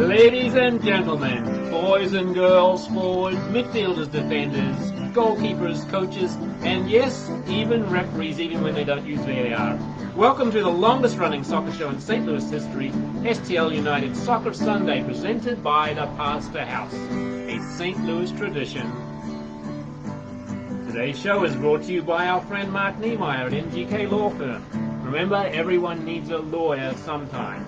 Ladies and gentlemen, boys and girls, forwards, midfielders, defenders, goalkeepers, coaches, and yes, even referees, even when they don't use VAR. Welcome to the longest running soccer show in St. Louis history, STL United Soccer Sunday, presented by the Pastor House, a St. Louis tradition. Today's show is brought to you by our friend Mark Niemeyer at NGK Law Firm. Remember, everyone needs a lawyer sometime.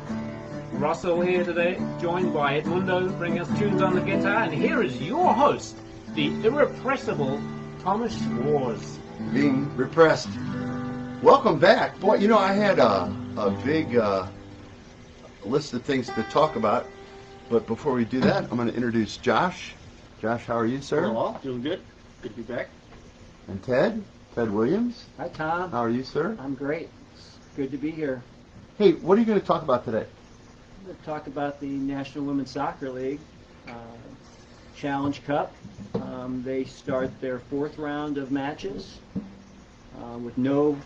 Russell here today, joined by Edmundo, bringing us tunes on the guitar, and here is your host, the irrepressible Thomas Schwartz. Being repressed. Welcome back. Boy, you know, I had a big list of things to talk about, but before we do that, I'm going to introduce Josh. Josh, how are you, sir? Hello, doing good. Good to be back. And Ted Williams. Hi, Tom. How are you, sir? I'm great. It's good to be here. Hey, what are you going to talk about today? I'm going to talk about the National Women's Soccer League Challenge Cup. They start their fourth round of matches with no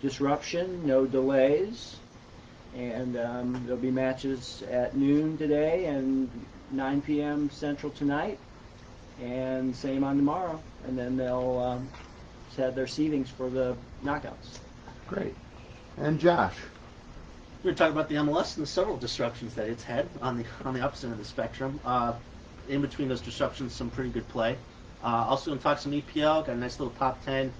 disruption, no delays, and there'll be matches at noon today and 9 p.m. Central tonight, and same on tomorrow, and then they'll have their seedings for the knockouts. Great. And Josh? We were talking about the MLS and the several disruptions that it's had on the opposite end of the spectrum. In between those disruptions, some pretty good play. Also going to talk some EPL, got a nice little top 10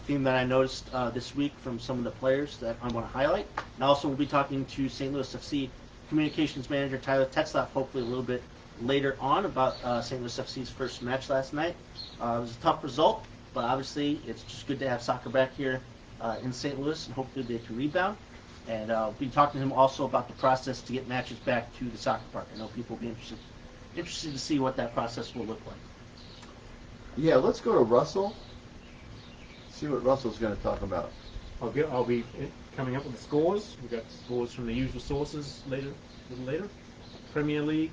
theme that I noticed this week from some of the players that I want to highlight. And also we'll be talking to St. Louis FC Communications Manager Tyler Tetzlaff, hopefully a little bit later on, about St. Louis FC's first match last night. It was a tough result, but obviously it's just good to have soccer back here in St. Louis, and hopefully they can rebound. And we'll be talking to him also about the process to get matches back to the soccer park. I know people will be interested to see what that process will look like. Yeah, let's go to Russell. See what Russell's going to talk about. I'll be coming up with the scores. We've got scores from the usual sources a little later. Premier League,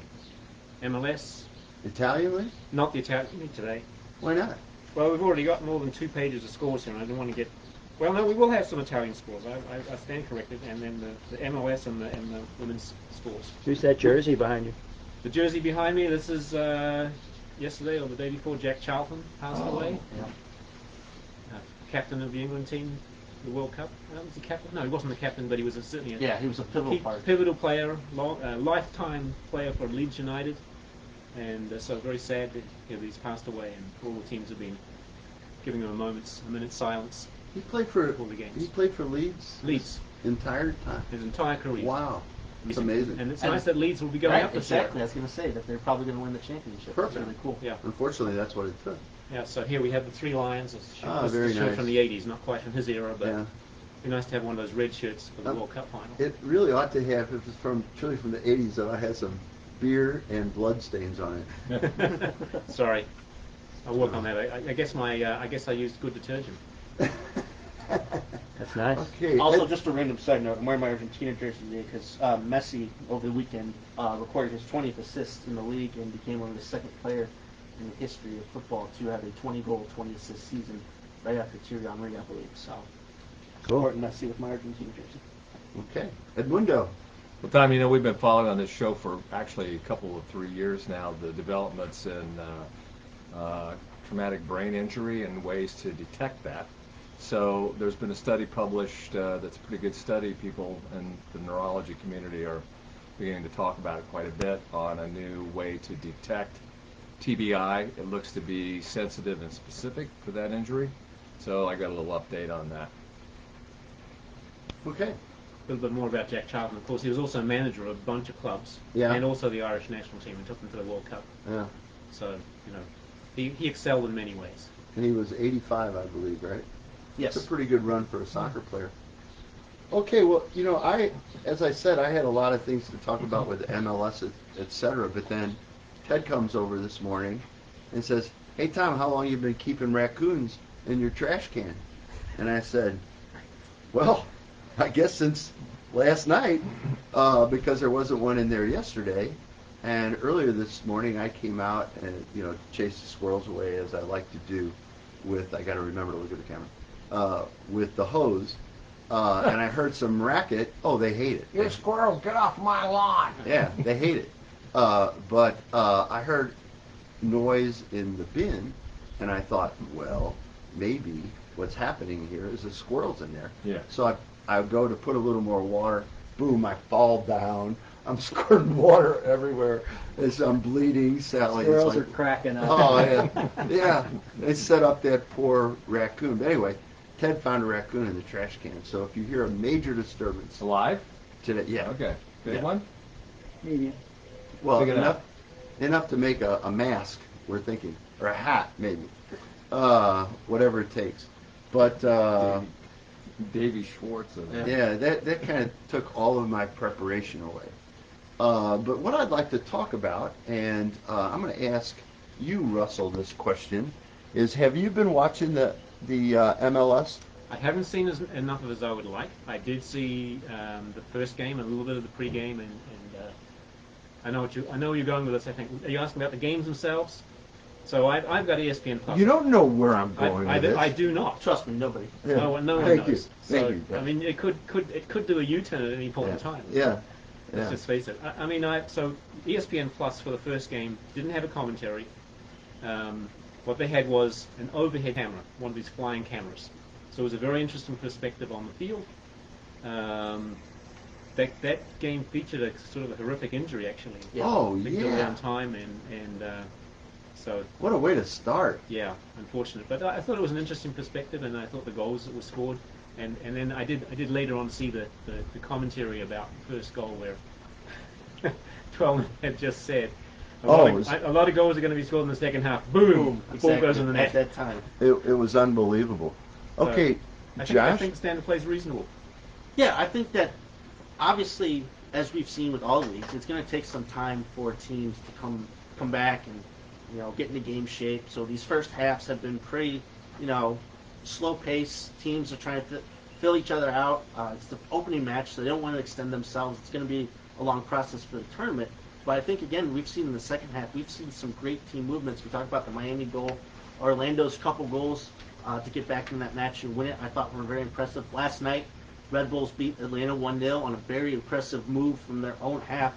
MLS. Italian League? Not the Italian League today. Why not? Well, we've already got more than 2 pages of scores here, and I didn't want to get... Well, no, we will have some Italian scores. I stand corrected, and then the MLS and the women's scores. Who's that jersey behind you? The jersey behind me, this is yesterday or the day before Jack Charlton passed away. Yeah. Captain of the England team, the World Cup. Was he captain? No, he wasn't the captain, but he was certainly He was a pivotal player, lifetime player for Leeds United, and so very sad that he's passed away, and all the teams have been giving him a minute's silence. He played for the games. He played for Leeds. Leeds. Entire time. His entire career. Wow. It's amazing. And it's nice that Leeds will be going up this year. Exactly. I was going to say that they're probably going to win the championship. Perfect. That's really cool. Yeah. Unfortunately, that's what it took. Yeah. So here we have the 3 lions. Very nice. From the 80s, not quite from his era, but yeah. It'd be nice to have one of those red shirts for the World Cup final. It really ought to have. If it's truly from the 80s, that I had some beer and blood stains on it. Sorry. I'll work on that. I guess I used good detergent. That's nice. Okay. Also, just a random side note, I'm wearing my Argentina jersey today because Messi, over the weekend, recorded his 20th assist in the league and became one of the second player in the history of football to have a 20-goal, 20-assist season right after Thierry Henry, I believe. So, cool. Supporting Messi with my Argentina jersey. Okay. Edmundo. Well, Tom, we've been following on this show for actually a couple of 3 years now, the developments in traumatic brain injury and ways to detect that. So there's been a study published that's a pretty good study. People in the neurology community are beginning to talk about it quite a bit on a new way to detect TBI. It looks to be sensitive and specific for that injury. So I got a little update on that. Okay. A little bit more about Jack Charlton. Of course, he was also manager of a bunch of clubs, and also the Irish national team, and took them to the World Cup. Yeah. So, he excelled in many ways. And he was 85, I believe, right? Yes. It's a pretty good run for a soccer player. Okay, well, as I said, I had a lot of things to talk about with MLS, et cetera, but then Ted comes over this morning and says, "Hey, Tom, how long you been keeping raccoons in your trash can?" And I said, "Well, I guess since last night, because there wasn't one in there yesterday. And earlier this morning, I came out and, chased the squirrels away, as I like to do with, I got to remember to look at the camera, with the hose. And I heard some racket. Oh, they hate it. You squirrels, get off my lawn. Yeah, they hate it. But I heard noise in the bin, and I thought, well, maybe what's happening here is the squirrel's in there. Yeah. So I go to put a little more water. Boom! I fall down. I'm squirting water everywhere as I'm bleeding. Sally, Squirrels it's are like, cracking up. oh yeah, yeah. They set up that poor raccoon. But anyway, Ted found a raccoon in the trash can. So if you hear a major disturbance Alive? today, yeah, Okay. Big Yeah. one? Medium. well, Big enough to make a mask. We're thinking, or a hat maybe, whatever it takes. But Davy Schwartz. yeah, that kind of took all of my preparation away. But what I'd like to talk about, and I'm going to ask you, Russell, this question, is have you been watching the MLS? I haven't seen enough of it as I would like. I did see the first game, a little bit of the pre-game, and I know where you're going with this. I think, are you asking about the games themselves? So I've got ESPN Plus. You don't know where I'm going with this. I do not. Trust me, nobody. Yeah. No one Thank you. knows. Thank So you. Yeah. I mean, it could do a U-turn at any point in time. Yeah. Let's just face it. I mean, so ESPN Plus for the first game didn't have a commentary. What they had was an overhead camera, one of these flying cameras. So it was a very interesting perspective on the field. That game featured a sort of a horrific injury, actually. Yeah. Oh, Big delay yeah. on time, and so What a way to start. yeah, unfortunate. But I thought it was an interesting perspective, and I thought the goals that were scored, and then I did later on see the commentary about the first goal where Twelman had just said a lot of goals are going to be scored in the second half. Boom! The ball goes in the net. At that time. It was unbelievable. Okay, I Josh? think standard play is reasonable. Yeah, I think that obviously, as we've seen with all leagues, it's going to take some time for teams to come back and get into game shape. So these first halves have been pretty slow pace. Teams are trying to fill each other out. It's the opening match, so they don't want to extend themselves. It's going to be a long process for the tournament. But I think, again, we've seen in the second half, we've seen some great team movements. We talked about the Miami goal, Orlando's couple goals to get back in that match and win it. I thought were very impressive. Last night, Red Bulls beat Atlanta 1-0 on a very impressive move from their own half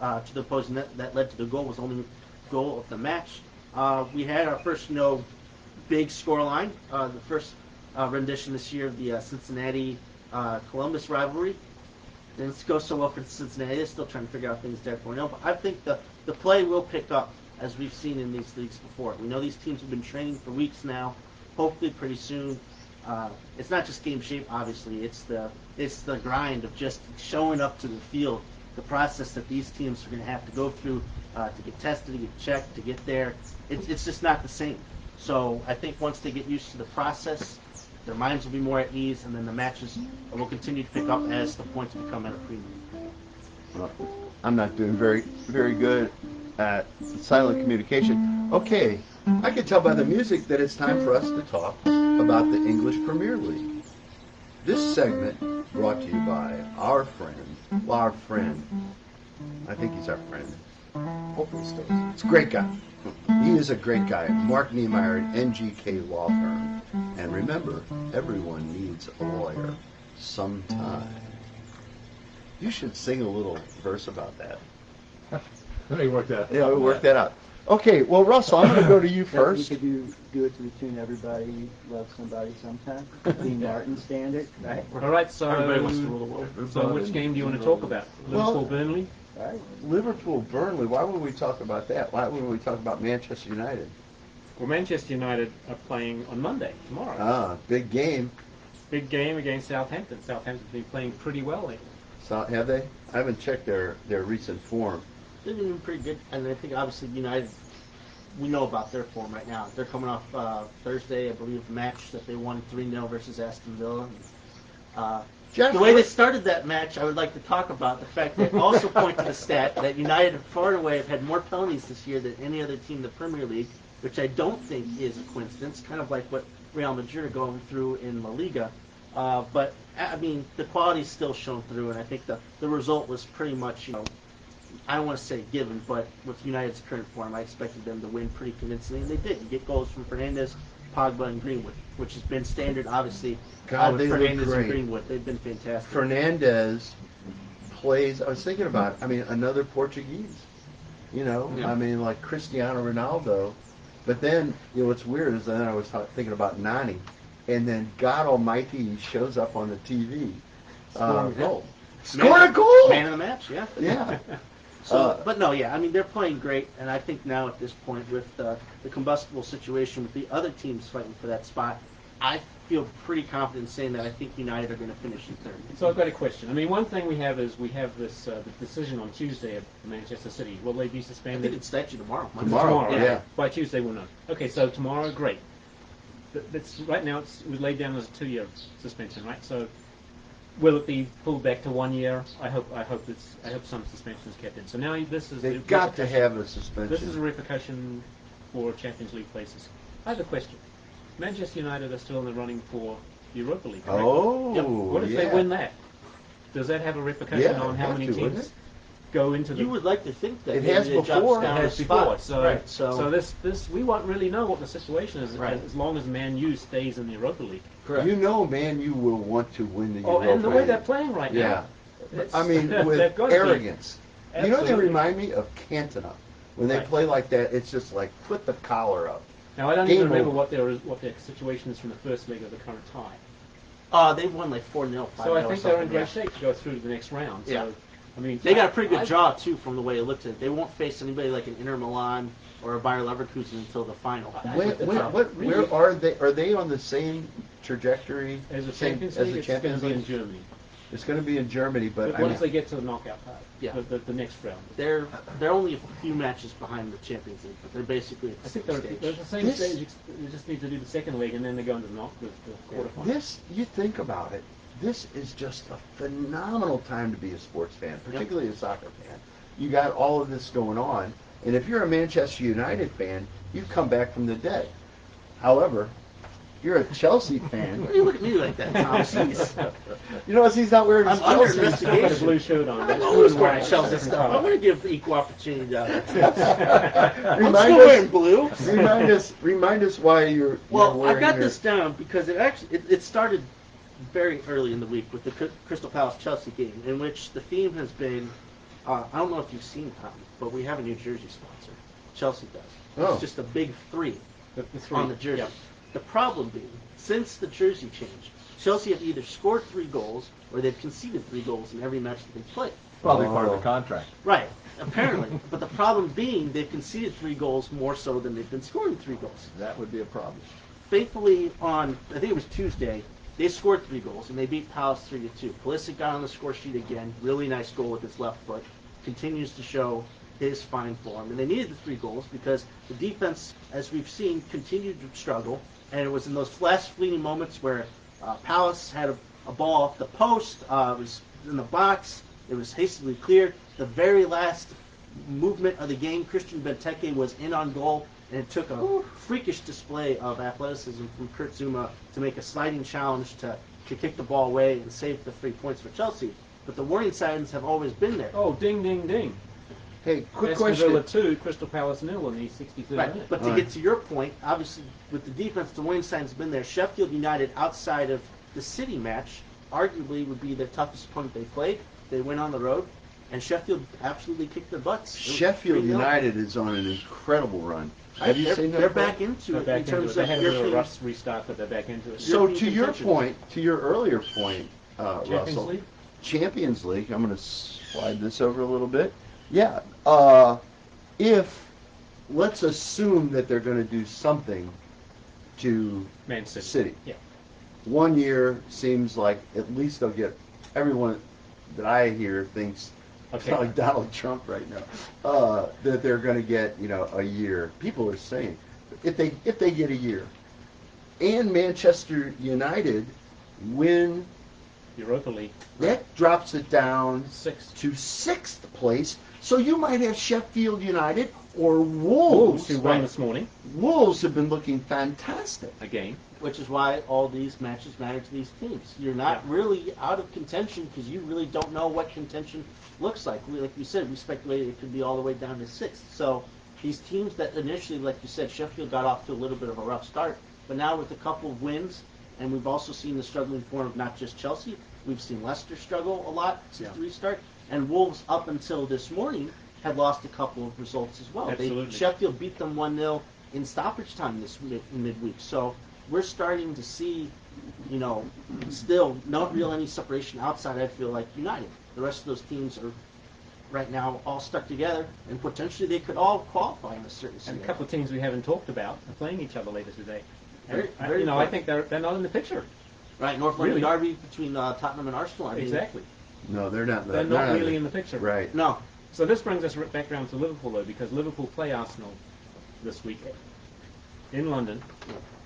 to the opposing net. That led to the goal. Was the only goal of the match. We had our first, big scoreline. The first rendition this year of the Cincinnati-Columbus rivalry. Didn't go so well for Cincinnati. They're still trying to figure out things there for now. But I think the play will pick up as we've seen in these leagues before. We know these teams have been training for weeks now. Hopefully pretty soon. It's not just game shape, obviously. It's the grind of just showing up to the field. The process that these teams are going to have to go through to get tested, to get checked, to get there. It's just not the same. So I think once they get used to the process, their minds will be more at ease, and then the matches will continue to pick up as the points become at a premium. Well, I'm not doing very, very good at silent communication. Okay, I can tell by the music that it's time for us to talk about the English Premier League. This segment brought to you by our friend, I think he's our friend. Hopefully still is. It's a great guy. He is a great guy. Mark Niemeyer at NGK Law Firm. And remember, everyone needs a lawyer sometime. You should sing a little verse about that. Let me work that. Yeah, we'll work that out. Okay, well, Russell, I'm going to go to you first. You could do it to the tune "Everybody Loves Somebody Sometime." Dean Martin standard, right? All right, so Everybody wants to rule the world. So which game do you want to talk about? Liverpool, Burnley. Right. Liverpool, Burnley. Why would we talk about that? Why wouldn't we talk about Manchester United? Well, Manchester United are playing on Monday, tomorrow. Ah, big game. Big game against Southampton. Southampton's been playing pretty well lately. So, have they? I haven't checked their recent form. They've been pretty good, and I think obviously United, we know about their form right now. They're coming off Thursday, I believe, a match that they won 3-0 versus Aston Villa. The way they started that match, I would like to talk about the fact that also point to the stat that United far and away have had more penalties this year than any other team in the Premier League, which I don't think is a coincidence, kind of like what Real Madrid are going through in La Liga. But, I mean, the quality's still shown through, and I think the result was pretty much, I don't want to say given, but with United's current form, I expected them to win pretty convincingly, and they did. You get goals from Fernandes, Pogba, and Greenwood, which has been standard, obviously. God, with they look Fernandes great. and Greenwood, they've been fantastic. Fernandes plays, I was thinking about, another Portuguese. You know, Yeah. I mean, like Cristiano Ronaldo. But then, you know, what's weird is then I was thinking about Nani, and then God Almighty he shows up on the TV. Scoring a goal. Scored a goal! Man of the match, yeah. Yeah. So, but no, yeah, I mean, they're playing great, and I think now at this point with the combustible situation with the other teams fighting for that spot, I feel pretty confident in saying that I think United are going to finish in third. So I've got a question. I mean, one thing we have is this the decision on Tuesday of Manchester City. Will they be I suspended? think it's actually tomorrow. Tomorrow, yeah. By Tuesday we'll know. Okay, so tomorrow, great. That's right now. It was laid down as a 2-year suspension, right? So will it be pulled back to 1 year? I hope some suspension is kept in. So now this is They've got to have a suspension. This is a repercussion for Champions League places. I have a question. Manchester United are still in the running for Europa League, correct? Oh, Yep. What if they win that? Does that have a repercussion Yeah, on how have many to, wouldn't teams it? go into the... You would like to think that It maybe has they jump before. down It a has before, spot. so Right, so this we won't really know what the situation is Right. as long as Man U stays in the Europa League. Correct. You know, man, you will want to win the Oh, Europa and the way League. they're playing right Yeah. now. It's- I mean, they've with got to be. arrogance. You know what they Absolutely. remind me of? Cantona. When they Right. play like that, it's just like put the collar up. Now I don't Game even remember over. what their situation is from the first leg of the current tie. They won like 4-0, 5-0 So I or think they're in something, great yeah. shape to go through to the next round. So, Yeah. I mean, They got a pretty good I- draw too, from the way it looked at it. They won't face anybody like an Inter Milan or a Bayer Leverkusen until the final. Where are they? Are they on the same trajectory As a same- Champions as League, the it's going to Champions be in League? Germany. It's going to be in Germany, but But I mean, once they get to the knockout part, Yeah. the next round. They're only a few matches behind the Champions League, but they're basically at the I think same they're stage. at the same This- stage. They just need to do the second leg and then they go into the quarterfinals. this, you think about it, this is just a phenomenal time to be a sports fan, particularly a soccer fan. You got all of this going on, and if you're a Manchester United fan, you've come back from the dead. However, you're a Chelsea fan. Why do you look at me like that, Thomas? You notice he's not wearing his I'm under Chelsea. He's still got a investigation. blue shirt on. I'm That's always blue and wearing white, Chelsea different stuff. colour. I'm going to give equal opportunity to others. I'm Remind still wearing us, blue. remind us why you're Well, wearing I got your- this down because it started very early in the week with the Crystal Palace Chelsea game, in which the theme has been, I don't know if you've seen Tom, but we have a New Jersey sponsor. Chelsea does. Oh. It's just a big 3 The three. on the jersey. Yep. The problem being, since the jersey change, Chelsea have either scored 3 goals or they've conceded 3 goals in every match that they've played. Probably part of Oh. the contract. Right, apparently. But the problem being, they've conceded 3 goals more so than they've been scoring 3 goals. That would be a problem. Faithfully, on I think it was Tuesday, they scored 3 goals and they beat Palace 3-2. Pulisic got on the score sheet again. Really nice goal with his left foot. Continues to show his fine form. And they needed the 3 goals because the defense, as we've seen, continued to struggle. And it was in those last fleeting moments where Palace had a ball off the post. It was in the box. It was hastily cleared. The very last movement of the game, Christian Benteke was in on goal, and it took a freakish display of athleticism from Kurt Zuma to make a sliding challenge to kick the ball away and save the 3 points for Chelsea. But the warning signs have always been there. Oh, ding, ding, ding. Hey, quick Aston Villa question. 2, Crystal Palace 0 in the 63rd Right, minute. but to Right. get to your point, obviously with the defense, the warning signs have been there. Sheffield United, outside of the City match, arguably would be their toughest opponent they played. They went on the road, and Sheffield absolutely kicked their butts. It was Sheffield 3-0. United is on an incredible run. Have you They're, seen that? they're play? back into They're it back in into terms it. They of had a bit of a European rough restart, but they're back into it. So European to your contention. point, to your earlier point, Champions Russell, League? Champions League. I'm going to slide this over a little bit. Yeah. If let's assume that they're going to do something to Man City. City. Yeah. 1 year seems like at least they'll get everyone that I hear thinks it's Okay. not like Donald Trump right now that they're going to get a year. People are saying if they get a year, and Manchester United win, Europa League. that drops it down 6. to 6th place. So you might have Sheffield United or Wolves, Wolves. who won this morning, Wolves have been looking fantastic. again. Which is why all these matches matter to these teams. You're not Yeah. really out of contention because you really don't know what contention looks like. Like you said, we speculated it could be all the way down to 6th. So these teams that initially, like you said, Sheffield got off to a little bit of a rough start, but now with a couple of wins, and we've also seen the struggling form of not just Chelsea, we've seen Leicester struggle a lot since the restart, and Wolves up until this morning had lost a couple of results as well. Absolutely. Sheffield beat them 1-0 in stoppage time this midweek. So we're starting to see, still not real any separation outside. I feel like United. The rest of those teams are right now all stuck together, and potentially they could all qualify in a certain And a scenario. couple of teams we haven't talked about are playing each other later today. Very I think they're not in the picture. Right, North London Really? Derby between Tottenham and Arsenal. I mean, Exactly. No, they're not. They're not really in the picture. Right. No, So this brings us back around to Liverpool, though, because Liverpool play Arsenal this week in London,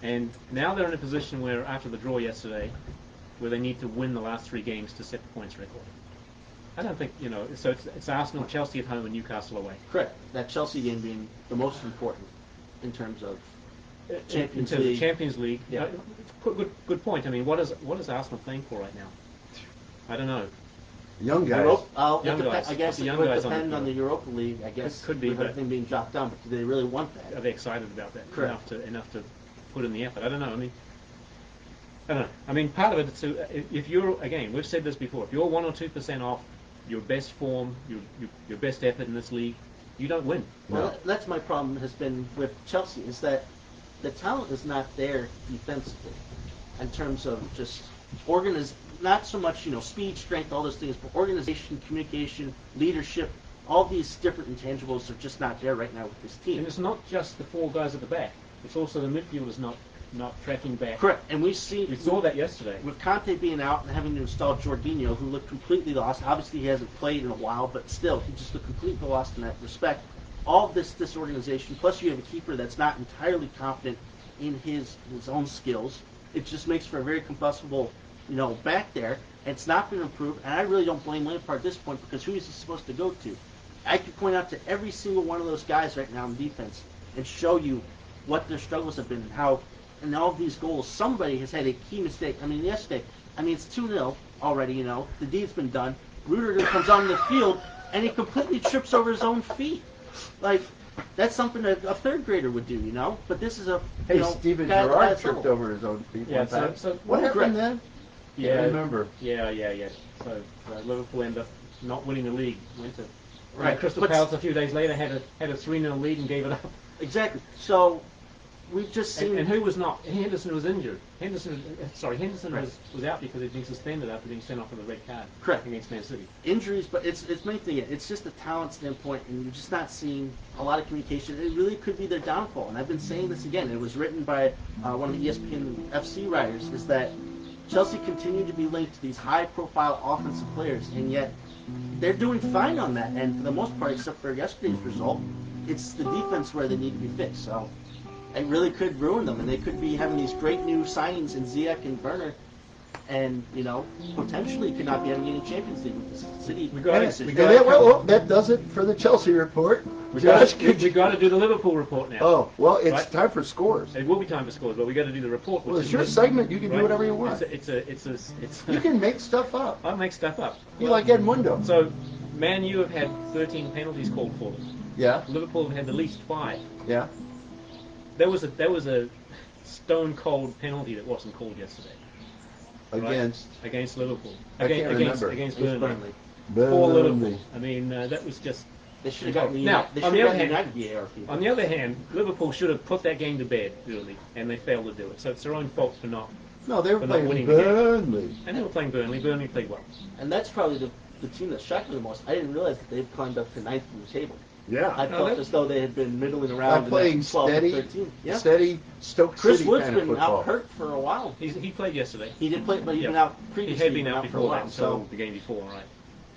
and now they're in a position where, after the draw yesterday, where they need to win the last 3 games to set the points record. I don't think, so it's Arsenal, Chelsea at home, and Newcastle away. correct. That Chelsea game being the most important in terms of Champions in terms League. of Champions League. Yeah. Good point. I mean, what is Arsenal playing for right now? I don't know. Young guys. Young guys. I guess The it young would guys on depend the on the Europa League. I guess Could be, with but- everything being dropped down. But do they really want that? Are they excited about that? Correct. Enough to put in the effort? I don't know. I don't know. I mean, part of it is if you're, again, we've said this before, if you're 1 or 2% off your best form, your best effort in this league, you don't win. Well, that's my problem has been with Chelsea is that the talent is not there defensively in terms of just not so much speed, strength, all those things, but organization, communication, leadership, all these different intangibles are just not there right now with this team. And it's not just the 4 guys at the back. It's also the midfield is not tracking back. Correct, and we saw that yesterday. with Conte being out and having to install Jorginho, who looked completely lost. Obviously, he hasn't played in a while, but still, he just looked completely lost in that respect. All this disorganization, plus you have a keeper that's not entirely confident in his own skills. It just makes for a very combustible, back there. And it's not been improved, and I really don't blame Lampard at this point because who is he supposed to go to? I could point out to every single one of those guys right now in defense and show you what their struggles have been and how, in all of these goals, somebody has had a key mistake. I mean, yesterday, it's 2-0 already, the deed's been done. Rudiger comes on the field, and he completely trips over his own feet. Like, that's something that a third grader would do, But this is a, Hey, Steven guy at Gerrard that tripped level. over his own feet Yeah, one time. so What correct. happened then? Yeah, Can't remember. Yeah. So Liverpool ended up not winning the league. Went to Right. Crystal But- Palace a few days later had a 3-0 lead and gave it up. Exactly. So, we've just seen... And who was not? Henderson was injured. Henderson Right. was out because he'd been suspended after being sent off with a red card. Correct. Against Man City. Injuries, but it's main thing. It's just a talent standpoint, and you're just not seeing a lot of communication. It really could be their downfall. And I've been saying this again. It was written by one of the ESPN FC writers. Is that Chelsea continue to be linked to these high-profile offensive players, and yet they're doing fine on that. And for the most part, except for yesterday's result, it's the defense where they need to be fixed. So it really could ruin them, and they could be having these great new signings in Ziyech and Werner. And, potentially could not be having any Champions League with the City. We got it. decision. We got And well, that does it for the Chelsea report. We Josh, got to do the Liverpool report now. Oh, well, it's Right. time for scores. It will be time for scores, but we got to do the report. Well, which it's is your this- segment. You can do right? whatever you want. It's You can make stuff up. I make stuff up. You like Edmundo. So, Man U have had 13 penalties called for them. Yeah, Liverpool have had the least 5. yeah. There was a stone cold penalty that wasn't called yesterday. right? Against Liverpool. I can't remember. Against Against Burnley. Burnley. For Liverpool. I mean, that was just. They should have gotten the Now, They on should the have other gotten hand- United VAR people. On the other hand, Liverpool should have put that game to bed early, and they failed to do it. So it's their own fault for not. No, they were But not playing winning the game. Burnley. And they were playing Burnley. Burnley played well. And that's probably the team that shocked me the most. I didn't realize that they've climbed up to 9th in the table. Yeah. I No, felt they- as though they had been middling I'm around in playing that 12 steady, and 13. Yeah. steady Stoke Chris City Wood's kind of been football. out hurt for a while. He played yesterday. He did play, but he's Yeah. been out He previously. had been out for a before that, while. until the game before, right?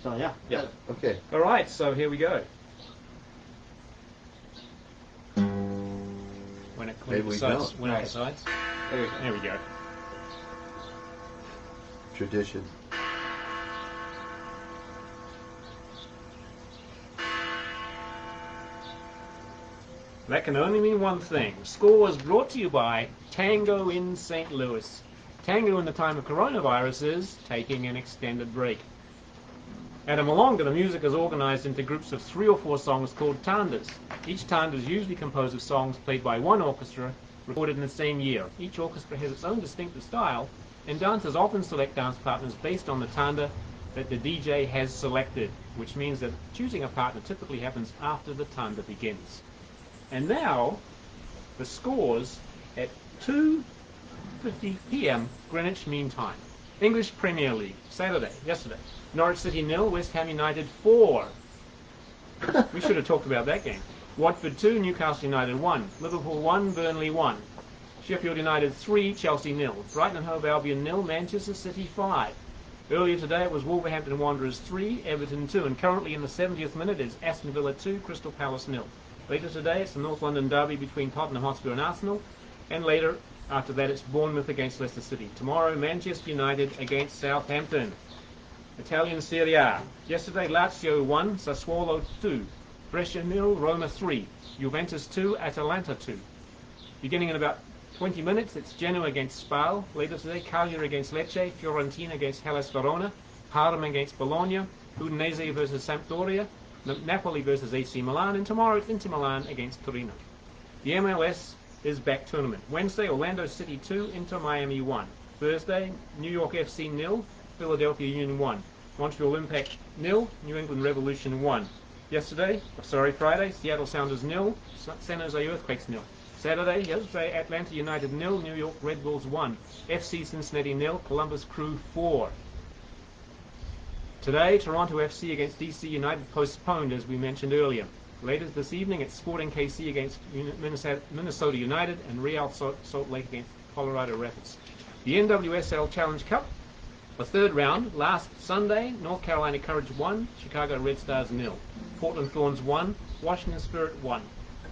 So yeah. Yeah. Okay. All right, so here we go. When it Maybe we don't. When it decides. There you go. There we go. Tradition. That can only mean one thing. Score was brought to you by Tango in St. Louis. Tango in the time of coronavirus is taking an extended break. At a milonga, the music is organized into groups of 3 or 4 songs called tandas. Each tanda is usually composed of songs played by one orchestra, recorded in the same year. Each orchestra has its own distinctive style, and dancers often select dance partners based on the tanda that the DJ has selected, which means that choosing a partner typically happens after the tanda begins. And now, the scores at 2:50 p.m. Greenwich Mean Time. English Premier League, yesterday. Norwich City 0, West Ham United 4. We should have talked about that game. Watford 2, Newcastle United 1. Liverpool 1, Burnley 1. Sheffield United 3, Chelsea 0. Brighton and Hove Albion 0, Manchester City 5. Earlier today it was Wolverhampton Wanderers 3, Everton 2, and currently in the 70th minute is Aston Villa 2, Crystal Palace 0. Later today it's the North London derby between Tottenham Hotspur and Arsenal, and later after that it's Bournemouth against Leicester City. Tomorrow Manchester United against Southampton. Italian Serie A. Yesterday Lazio 1, Sassuolo 2, Brescia 0, Roma 3, Juventus 2, Atalanta 2. Beginning in about 20 minutes, it's Genoa against Spal. Later today, Cagliari against Lecce, Fiorentina against Hellas Verona, Parma against Bologna, Udinese versus Sampdoria, Napoli versus AC Milan, and tomorrow it's Inter Milan against Torino. The MLS is back tournament. Wednesday, Orlando City 2, Inter Miami 1. Thursday, New York FC 0, Philadelphia Union 1. Montreal Impact 0, New England Revolution 1. Friday, Seattle Sounders 0, San Jose Earthquakes 0. Yesterday, Atlanta United 0, New York Red Bulls 1, FC Cincinnati 0, Columbus Crew 4. Today, Toronto FC against DC United postponed, as we mentioned earlier. Later this evening, it's Sporting KC against Minnesota United and Real Salt Lake against Colorado Rapids. The NWSL Challenge Cup, the third round, last Sunday, North Carolina Courage 1, Chicago Red Stars 0, Portland Thorns 1, Washington Spirit 1.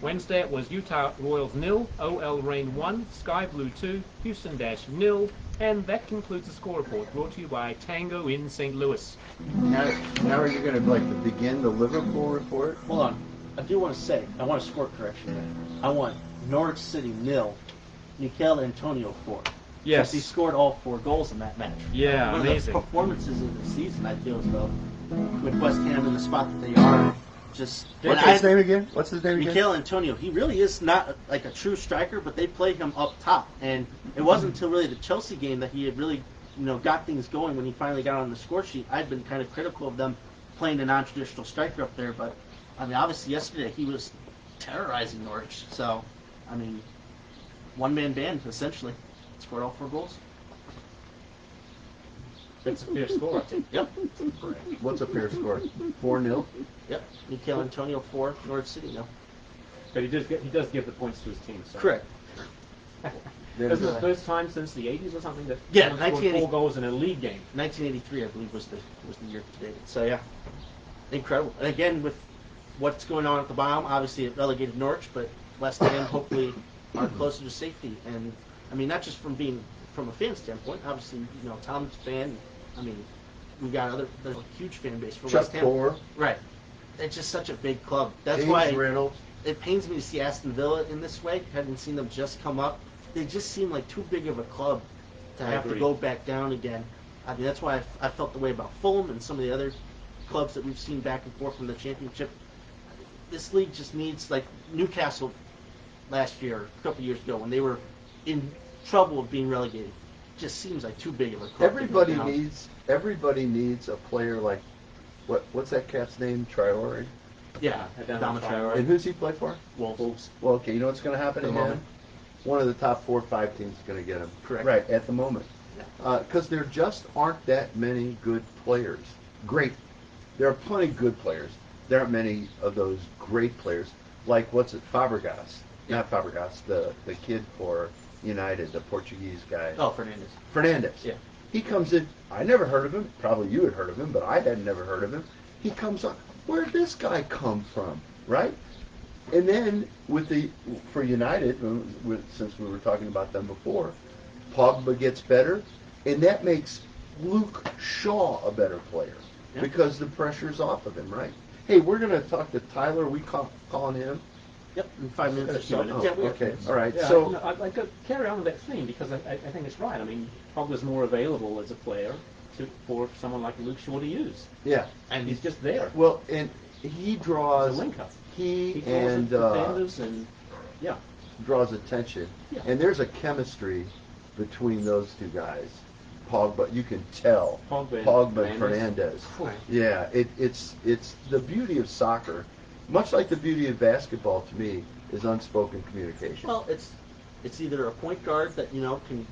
Wednesday it was Utah Royals 0, OL Reign 1, Sky Blue 2, Houston Dash 0, and that concludes the score report brought to you by Tango in St. Louis. Now are you going to begin the Liverpool report? Hold on. I do want to say, I want a score correction there. I want Norwich City 0, Mikel Antonio 4. Yes. He scored all 4 goals in that match. Yeah, One amazing. of the performances of the season, I feel as though, with West Ham in the spot that they are, just... What's his name again? Mikel Antonio. He really is not like a true striker, but they play him up top. And it wasn't until really the Chelsea game that he had really, got things going when he finally got on the score sheet. I'd been kind of critical of them playing a non-traditional striker up there, but I mean, obviously yesterday he was terrorizing Norwich. So, I mean, one-man band essentially. Scored all 4 goals. That's a fair score, I think. Yep. What's a fair score? 4-0? Yep. Mikel Antonio 4, Norwich City 0. But he does give the points to his team. So. Correct. Isn't it the first time since the 80s or something that Yeah, someone scored 1980. 4 goals in a league game? 1983, I believe, was the year to date. So yeah, incredible. And again, with what's going on at the bottom, obviously it relegated Norwich, but West Ham hopefully are closer to safety. And I mean, not just from a fan standpoint. Obviously, Tom's a fan. I mean, there's a huge fan base for West Ham. Chuck Right. It's just such a big club. That's James why Reynolds. it pains me to see Aston Villa in this way. Having seen them just come up, they just seem like too big of a club to have to go back down again. I mean, that's why I felt the way about Fulham and some of the other clubs that we've seen back and forth from the championship. This league just needs, like Newcastle last year, a couple years ago, when they were in trouble of being relegated. Just seems like too big of a club. Everybody needs a player like what's that cat's name? Traore. Yeah, Adama Traore. And who's he play for? Wolves. Well, okay, you know what's going to happen to him? One of the top 4 or 5 teams is going to get him. Correct. Right, at the moment. Because there just aren't that many good players. Great. There are plenty of good players. There aren't many of those great players. Like, Fabregas. Yeah. Not Fabregas, the kid for United, the Portuguese guy. Oh, Fernandez. Fernandez. Yeah. He comes in. I never heard of him. Probably you had heard of him, but I had never heard of him. He comes on. Where did this guy come from? Right? And then for United, since we were talking about them before, Pogba gets better, and that makes Luke Shaw a better player because the pressure's off of him, right? Hey, we're going to talk to Tyler. Are we calling him? Yep, in 5 minutes or so. Okay, all right. Yeah, so I'd go carry on with that theme because I think it's right. I mean, Pogba's more available as a player for someone like Luke Shaw to use. Yeah, and he's just there. Well, and he draws a link up. He and defenders and draws attention, and there's a chemistry between those two guys Pogba. You can tell Pogba and Fernandez. Right. Yeah, it's the beauty of soccer, much like the beauty of basketball to me, is unspoken communication. Well, it's either a point guard that can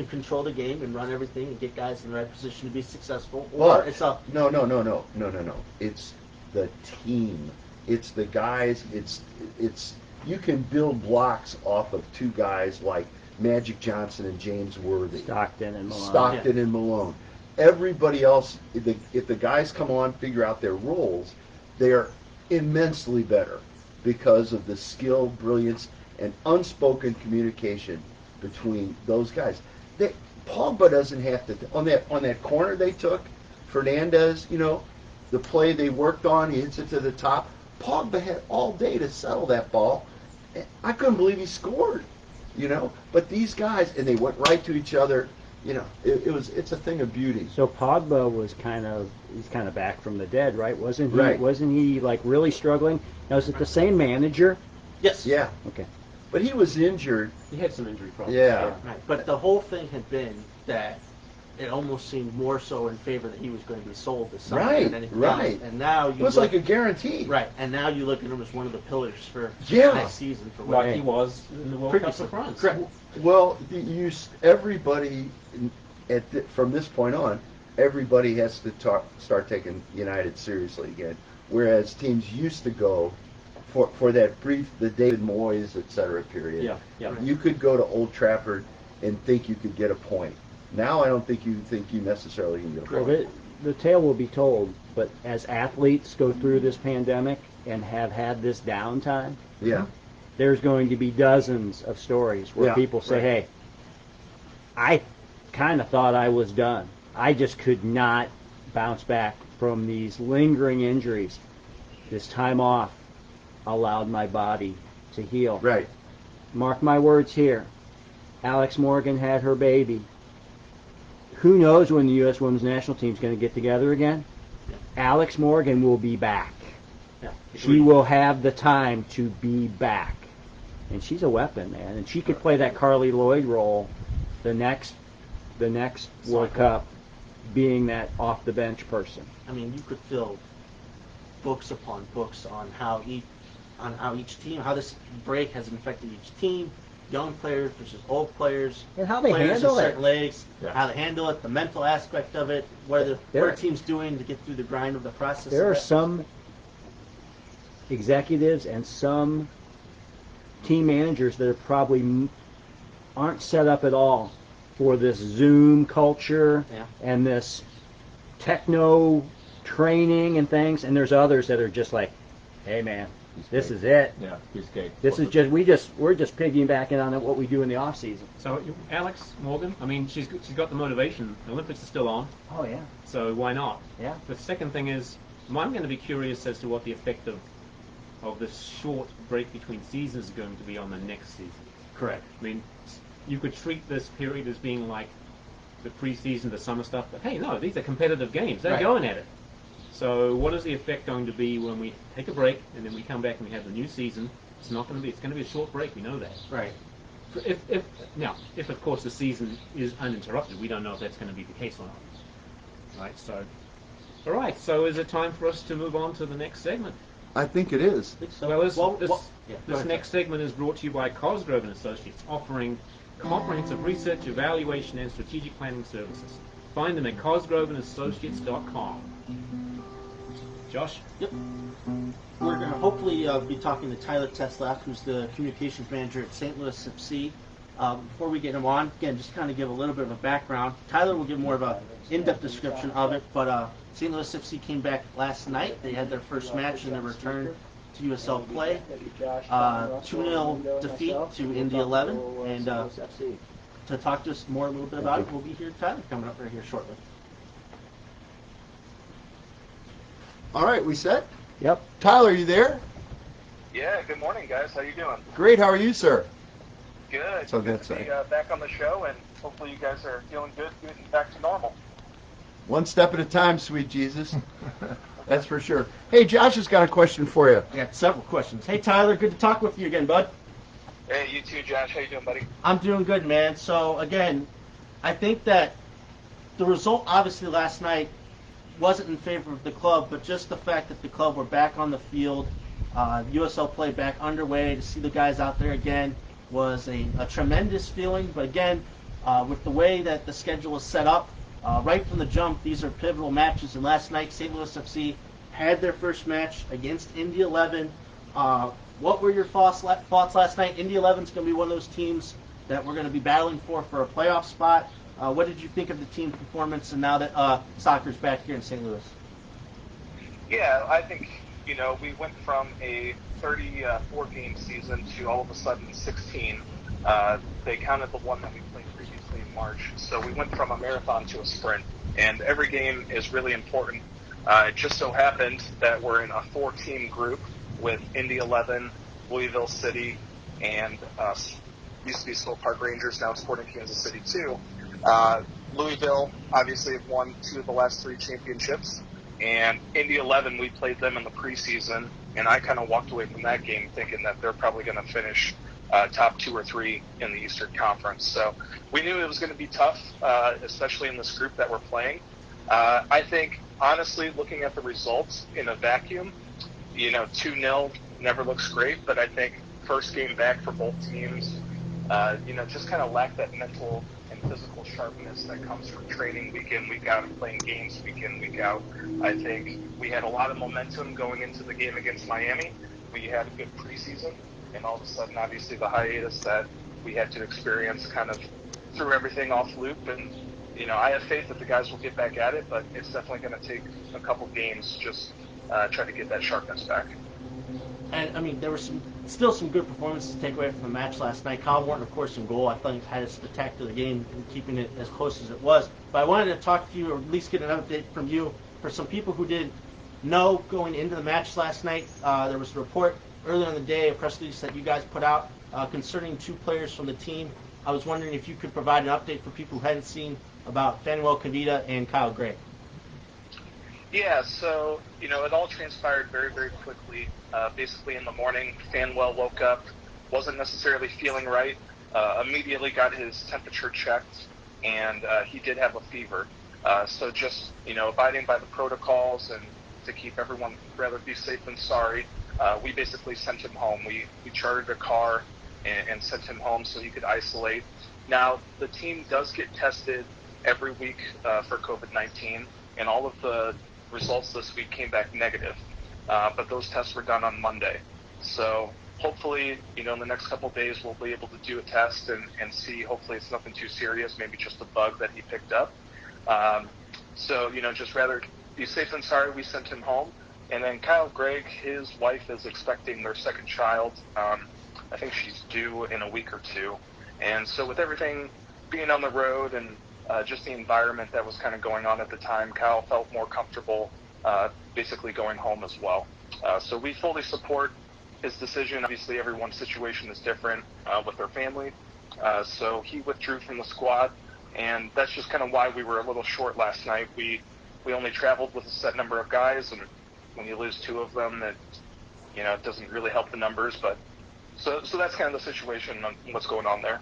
control the game and run everything and get guys in the right position to be successful, or But it's a no. It's the team. It's the guys. It's you can build blocks off of two guys like Magic Johnson and James Worthy. Stockton and Malone. Stockton and Malone. Everybody else, if the guys come on, figure out their roles, they are immensely better because of the skill, brilliance, and unspoken communication between those guys. Pogba doesn't have to on that corner they took. Fernandez, the play they worked on, he hits it to the top. Pogba had all day to settle that ball. I couldn't believe he scored. But these guys, and they went right to each other. It's a thing of beauty. So Pogba was he's kind of back from the dead, right? Wasn't he? Right. Wasn't he like really struggling? Now, is it the same manager? yes. Yeah, Okay. but he was injured. He had some injury problems. Yeah. Right. But the whole thing had been that it almost seemed more so in favor that he was going to be sold this summer Right, than anything right. else. And now It was like a guarantee. right. And now you look at him as one of the pillars for Yeah. next season for what Like he was in the World Cup previously. for France. Correct. Well, everybody from this point on, everybody has to start taking United seriously again. Whereas teams used to go for that brief, the David Moyes, et cetera period. Yeah, yeah. You could go to Old Trafford and think you could get a point. Now I don't think you necessarily can get a Well, point. the tale will be told, but as athletes go through this pandemic and have had this downtime, Yeah. there's going to be dozens of stories where Yeah, people say, right. hey, I kind of thought I was done. I just could not bounce back from these lingering injuries. This time off allowed my body to heal. Right. Mark my words here. Alex Morgan had her baby. Who knows when the U.S. Women's National Team is going to get together again? Yeah. Alex Morgan will be back. Yeah. She will have the time to be back. And she's a weapon, man. And she could play that Carly Lloyd role the next World Cup, being that off the bench person. I mean, you could fill books upon books on how each team, how this break has affected each team, young players versus old players, And how they players handle in it. certain leagues, Yeah. how they handle it, the mental aspect of it, what There- a team's doing to get through the grind of the process. There of are it. some executives and some team managers that are probably aren't set up at all for this Zoom culture Yeah. and this techno training and things. And there's others that are just like, hey man, this is it. Yeah, piece of cake. This is we're just piggybacking on what we do in the off season. So Alex Morgan, I mean, she's got the motivation. The Olympics are still on, Oh yeah, so why not? yeah. The second thing is, I'm going to be curious as to what the effect of this short break between seasons is going to be on the next season. Correct. I mean, you could treat this period as being like the preseason, the summer stuff, but hey, no, these are competitive games. They're Right. going at it. So what is the effect going to be when we take a break and then we come back and we have the new season? It's going to be a short break. We know that. Right. If of course the season is uninterrupted, we don't know if that's going to be the case or not. Right. So, all right. So is it time for us to move on to the next segment? I think it is. I think so. Well, yeah, go this ahead, next segment is brought to you by Cosgrove & Associates, offering comprehensive research, evaluation, and strategic planning services. Find them at cosgroveandassociates.com. Josh? Yep. We're going to hopefully be talking to Tyler Tetzlaff, who's the communications manager at St. Louis FC. Before we get him on, again, just kind of give a little bit of a background. Tyler will give more of a in-depth description of it, but St. Louis FC came back last night. They had their first match in their return to USL play. 2-0 defeat to Indy 11. And to talk to us more a little bit about it, we'll be here, Tyler, coming up right here shortly. All right, we set? Yep. Tyler, you there? Yeah, good morning, guys. How you doing? Great. How are you, sir? Good. So good that's to be it. back on the show, and hopefully you guys are feeling good, getting back to normal. One step at a time, sweet Jesus. That's for sure. Hey, Josh has got a question for you. I got several questions. Hey, Tyler, good to talk with you again, bud. Hey, you too, Josh. How you doing, buddy? I'm doing good, man. So, again, I think that the result, obviously, last night wasn't in favor of the club, but just the fact that the club were back on the field, USL play back underway, to see the guys out there again was a tremendous feeling. But again, with the way that the schedule is set up, right from the jump, these are pivotal matches. And last night, St. Louis FC had their first match against Indy 11. What were your thoughts last night? Indy 11 is going to be one of those teams that we're going to be battling for a playoff spot. What did you think of the team performance, and now that soccer's back here in St. Louis? Yeah, I think, we went from a 34-game season to all of a sudden 16. They counted the one that we played previously in March. So we went from a marathon to a sprint, and every game is really important. It just so happened that we're in a 4-team group with Indy 11, Louisville City, and used to be Slow Park Rangers, now Sporting Kansas City too. Louisville obviously have won 2 of the last 3 championships, and Indy 11, we played them in the preseason, and I kind of walked away from that game thinking that they're probably going to finish top 2 or 3 in the Eastern Conference. So we knew it was going to be tough, especially in this group that we're playing. I think, honestly, looking at the results in a vacuum, 2-0 never looks great, but I think first game back for both teams, just kind of lack that mental and physical sharpness that comes from training week in, week out, and playing games week in, week out. I think we had a lot of momentum going into the game against Miami. We had a good preseason, and all of a sudden, obviously, the hiatus that we had to experience kind of threw everything off loop. And, I have faith that the guys will get back at it, but it's definitely going to take a couple games just try to get that sharpness back. And, I mean, there were still some good performances to take away from the match last night. Kyle Morton, of course, in goal. I thought he had a spectacular game in keeping it as close as it was. But I wanted to talk to you, or at least get an update from you, for some people who didn't know going into the match last night. There was a report earlier in the day, a press release that you guys put out concerning 2 players from the team. I was wondering if you could provide an update for people who hadn't seen about Fanuel Kavita and Kyle Gray. Yeah, so, it all transpired very, very quickly. Basically in the morning, Fanuel woke up, wasn't necessarily feeling right, immediately got his temperature checked, and he did have a fever. So just, abiding by the protocols and to keep everyone rather be safe than sorry, we basically sent him home. We chartered a car and sent him home so he could isolate. Now, the team does get tested every week for COVID-19, and all of the results this week came back negative. But those tests were done on Monday. So hopefully, in the next couple of days, we'll be able to do a test and see. Hopefully it's nothing too serious, maybe just a bug that he picked up. So, just rather be safe than sorry, we sent him home. And then Kyle Gregg, his wife is expecting their second child. I think she's due in a week or 2. And so with everything being on the road and just the environment that was kind of going on at the time, Kyle felt more comfortable basically going home as well. So we fully support his decision. Obviously, everyone's situation is different with their family. So he withdrew from the squad, and that's just kind of why we were a little short last night. We only traveled with a set number of guys, and when you lose 2 of them, it doesn't really help the numbers. But so that's kind of the situation on what's going on there.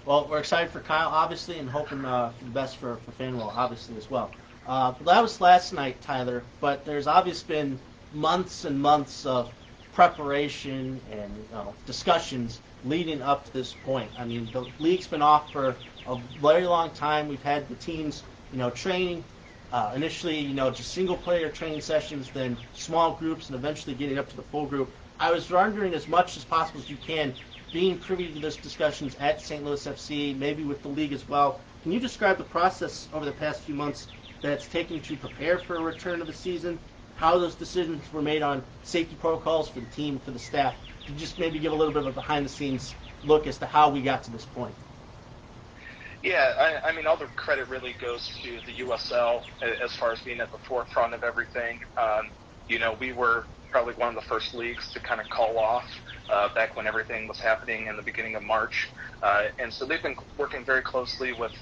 Well, we're excited for Kyle, obviously, and hoping for the best for Fanuel, obviously, as well. But that was last night, Tyler, but there's obviously been months and months of preparation and discussions leading up to this point. I mean, the league's been off for a very long time. We've had the teams, training, initially, just single-player training sessions, then small groups, and eventually getting up to the full group. I was wondering, as much as possible as you can, being privy to those discussions at St. Louis FC, maybe with the league as well, can you describe the process over the past few months that it's taken to prepare for a return of the season, how those decisions were made on safety protocols for the team, for the staff? Can you just maybe give a little bit of a behind-the-scenes look as to how we got to this point? Yeah, I mean, all the credit really goes to the USL as far as being at the forefront of everything. We were probably one of the first leagues to kind of call off back when everything was happening in the beginning of March. And so they've been working very closely with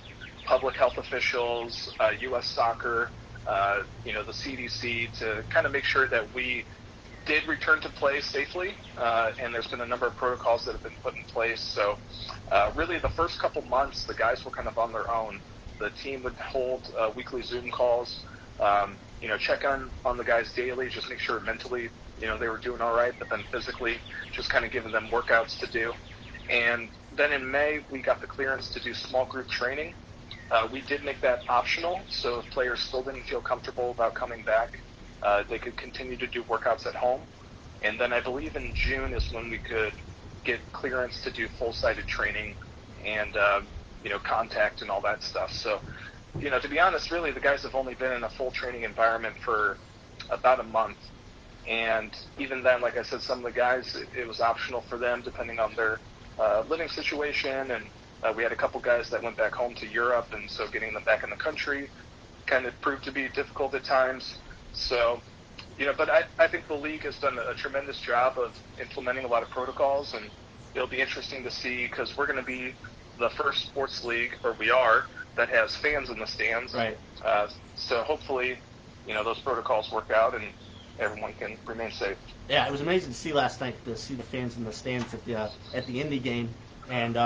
public health officials, U.S. Soccer, the CDC to kind of make sure that we did return to play safely. And there's been a number of protocols that have been put in place. So really the first couple months, the guys were kind of on their own. the team would hold weekly Zoom calls, check on the guys daily, just make sure mentally, they were doing all right, but then physically just kind of giving them workouts to do. And then in May, we got the clearance to do small group training. We did make that optional, so if players still didn't feel comfortable about coming back, they could continue to do workouts at home. And then I believe in June is when we could get clearance to do full-sided training and, contact and all that stuff. So, to be honest, really, the guys have only been in a full training environment for about a month. And even then, like I said, some of the guys, it was optional for them depending on their living situation. And we had a couple guys that went back home to Europe, and so getting them back in the country kind of proved to be difficult at times. So, but I think the league has done a tremendous job of implementing a lot of protocols, and it'll be interesting to see because we're going to be the first sports league, or we are, that has fans in the stands. Right. So hopefully, those protocols work out and everyone can remain safe. Yeah, it was amazing to see last night, to see the fans in the stands at the Indy game, and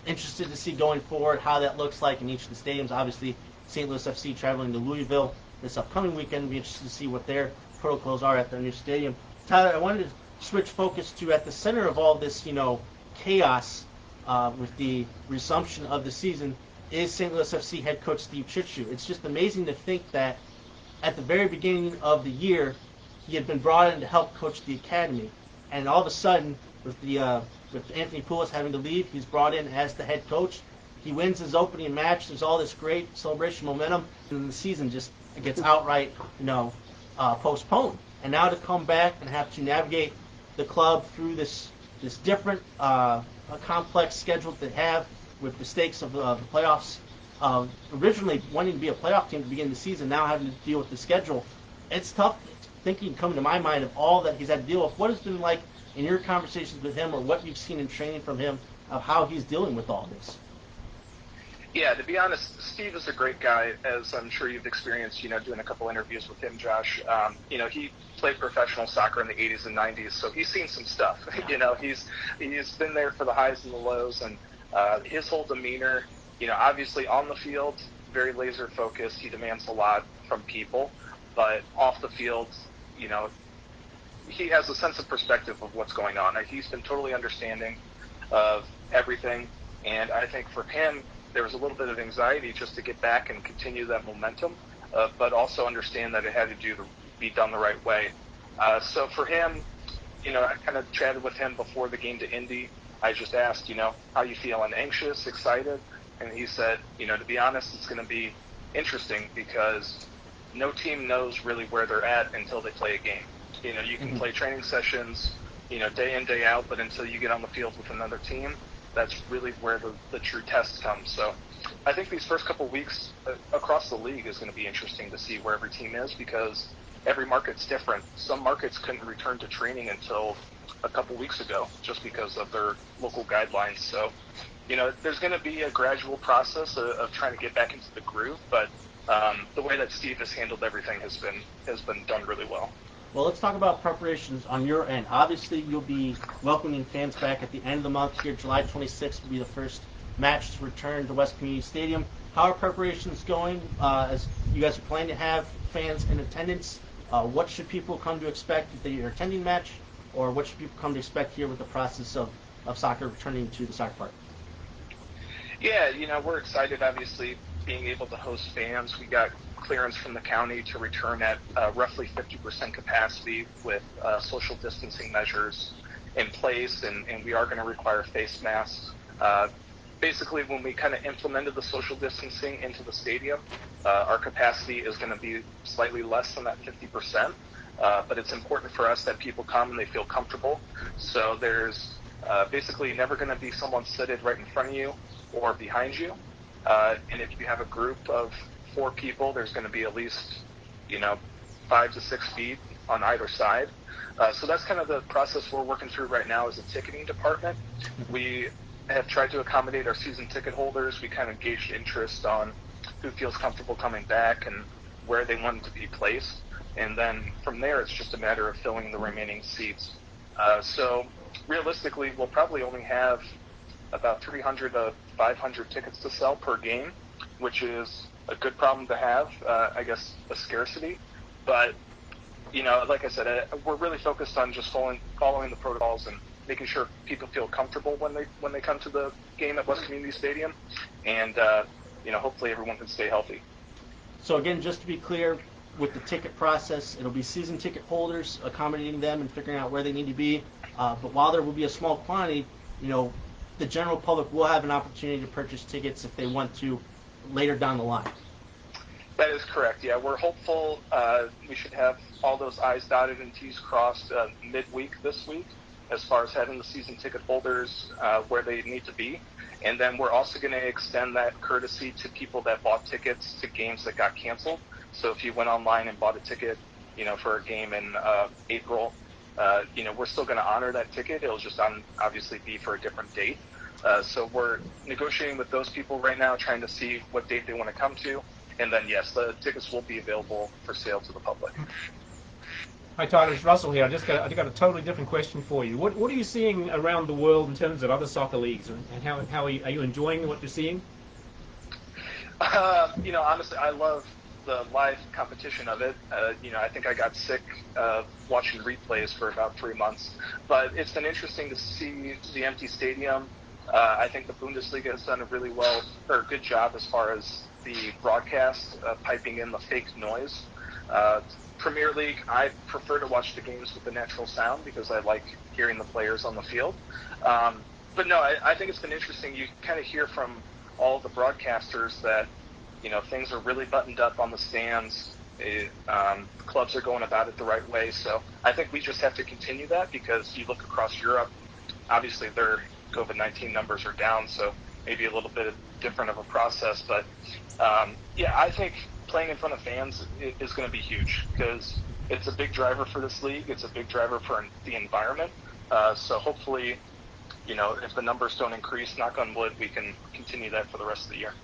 interested to see going forward how that looks like in each of the stadiums. Obviously, St. Louis FC traveling to Louisville this upcoming weekend. We'll be interested to see what their protocols are at their new stadium. Tyler, I wanted to switch focus to at the center of all this, chaos with the resumption of the season is St. Louis FC head coach Steve Chichu. It's just amazing to think that at the very beginning of the year, he had been brought in to help coach the academy, and all of a sudden, with Anthony Poulos having to leave, he's brought in as the head coach. He wins his opening match. There's all this great celebration momentum, and then the season just gets outright, postponed. And now to come back and have to navigate the club through this different, complex schedule that they have with the stakes of the playoffs. Originally wanting to be a playoff team to begin the season, now having to deal with the schedule. It's tough thinking, coming to my mind, of all that he's had to deal with. What has been like in your conversations with him, or what you've seen in training from him, of how he's dealing with all this? Yeah, to be honest, Steve is a great guy, as I'm sure you've experienced, doing a couple interviews with him, Josh. He played professional soccer in the 80s and 90s, so he's seen some stuff. He's been there for the highs and the lows, and his whole demeanor, obviously on the field, very laser focused. He demands a lot from people, but off the field, he has a sense of perspective of what's going on. He's been totally understanding of everything, and I think for him, there was a little bit of anxiety just to get back and continue that momentum, but also understand that it had to be done the right way. So for him, I kind of chatted with him before the game to Indy. I just asked, how you feeling? Anxious, excited? And he said, to be honest, it's going to be interesting because no team knows really where they're at until they play a game. You can play training sessions, day in, day out, but until you get on the field with another team, that's really where the true test comes. So I think these first couple weeks across the league is going to be interesting to see where every team is because every market's different. Some markets couldn't return to training until a couple weeks ago just because of their local guidelines. So, there's going to be a gradual process of trying to get back into the groove, but the way that Steve has handled everything has been done really well. Well, let's talk about preparations on your end. Obviously, you'll be welcoming fans back at the end of the month here. July 26th will be the first match to return to West Community Stadium. How are preparations going as you guys are planning to have fans in attendance? What should people come to expect if they are attending match, or what should people come to expect here with the process of soccer returning to the soccer park? Yeah, we're excited, obviously, being able to host fans. We got clearance from the county to return at roughly 50% capacity with social distancing measures in place, and we are going to require face masks. Basically, when we kind of implemented the social distancing into the stadium, our capacity is going to be slightly less than that 50%, but it's important for us that people come and they feel comfortable. So there's basically never going to be someone seated right in front of you or behind you. And if you have a group of 4 people, there's going to be at least, 5 to 6 feet on either side. So that's kind of the process we're working through right now as a ticketing department. We have tried to accommodate our season ticket holders. We kind of gauged interest on who feels comfortable coming back and where they want to be placed. And then from there, it's just a matter of filling the remaining seats. So realistically, we'll probably only have about 300 to 500 tickets to sell per game. which is a good problem to have. I guess a scarcity, but like I said, we're really focused on just following the protocols and making sure people feel comfortable when they come to the game at West Community Stadium, and hopefully everyone can stay healthy. So again, just to be clear, with the ticket process, it'll be season ticket holders, accommodating them and figuring out where they need to be. But while there will be a small quantity, the general public will have an opportunity to purchase tickets if they want to later down the line. That is correct. Yeah, we're hopeful we should have all those I's dotted and T's crossed midweek this week as far as having the season ticket holders where they need to be. And then we're also going to extend that courtesy to people that bought tickets to games that got canceled. So if you went online and bought a ticket, for a game in April, we're still going to honor that ticket. It'll just obviously be for a different date. So we're negotiating with those people right now, trying to see what date they want to come to. And then, yes, the tickets will be available for sale to the public. Hi Tyler, it's Russell here. I got a totally different question for you. What are you seeing around the world in terms of other soccer leagues, and how are you enjoying what you're seeing? Honestly, I love the live competition of it. I think I got sick of watching replays for about 3 months, but it's been interesting to see the empty stadium. I think the Bundesliga has done a really good job as far as the broadcast, piping in the fake noise. Premier League, I prefer to watch the games with the natural sound because I like hearing the players on the field. But no, I think it's been interesting. You kind of hear from all the broadcasters that, things are really buttoned up on the stands. Clubs are going about it the right way. So I think we just have to continue that, because you look across Europe, obviously their COVID-19 numbers are down, so maybe a little bit different of a process. But I think playing in front of fans is going to be huge, because it's a big driver for this league. It's a big driver for the environment. So hopefully, if the numbers don't increase, knock on wood, we can continue that for the rest of the year.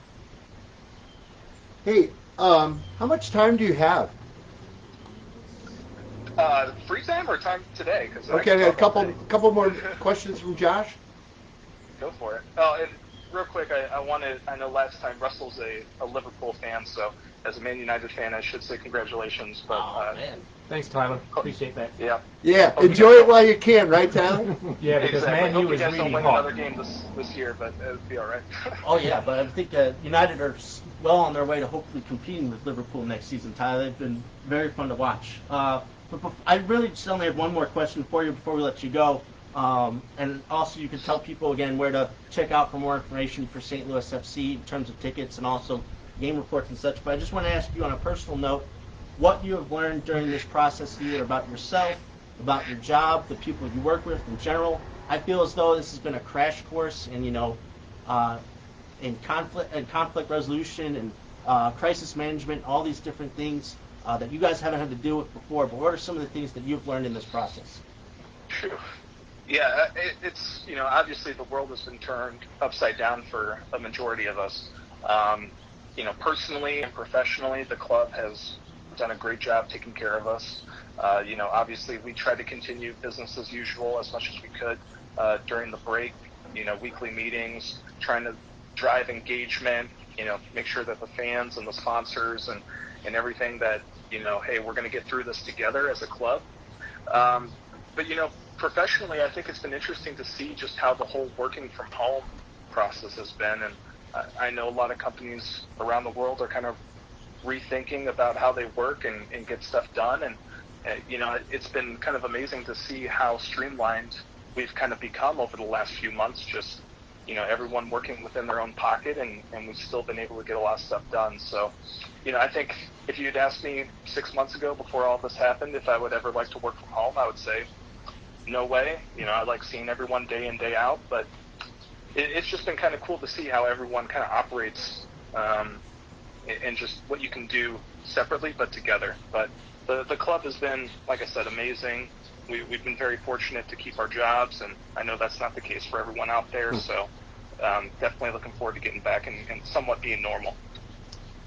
Hey, how much time do you have? Free time or time today? Okay, I got a couple more questions from Josh. Go for it. Oh, and real quick, I know last time Russell's a Liverpool fan, so as a Man United fan, I should say congratulations. But man. Thanks, Tyler. Appreciate that. Yeah. Yeah, enjoy it while you can, right, Tyler? Yeah, because exactly. Man U Hope you is guys really don't win hot. another game this year, but it'll be all right. Oh yeah, but I think United are well on their way to hopefully competing with Liverpool next season, Tyler. They've been very fun to watch. But I really just only have one more question for you before we let you go. And also you can tell people again where to check out for more information for St. Louis FC in terms of tickets and also game reports and such. But I just want to ask you on a personal note, what you have learned during this process, either about yourself, about your job, the people you work with in general. I feel as though this has been a crash course in, in conflict resolution and crisis management, all these different things that you guys haven't had to deal with before. But what are some of the things that you've learned in this process? Phew. Yeah, it's, obviously the world has been turned upside down for a majority of us. Personally and professionally, the club has done a great job taking care of us. Obviously we tried to continue business as usual as much as we could during the break, weekly meetings, trying to drive engagement, make sure that the fans and the sponsors and everything that, hey, we're going to get through this together as a club. But, professionally, I think it's been interesting to see just how the whole working from home process has been. And I know a lot of companies around the world are kind of rethinking about how they work and get stuff done. And, it's been kind of amazing to see how streamlined we've kind of become over the last few months, just, everyone working within their own pocket, and we've still been able to get a lot of stuff done. So, I think if you'd asked me 6 months ago before all this happened if I would ever like to work from home, I would say, no way. I like seeing everyone day in, day out, but it's just been kind of cool to see how everyone kind of operates and just what you can do separately but together. But the club has been, like I said, amazing. We've been very fortunate to keep our jobs, and I know that's not the case for everyone out there, so definitely looking forward to getting back and somewhat being normal.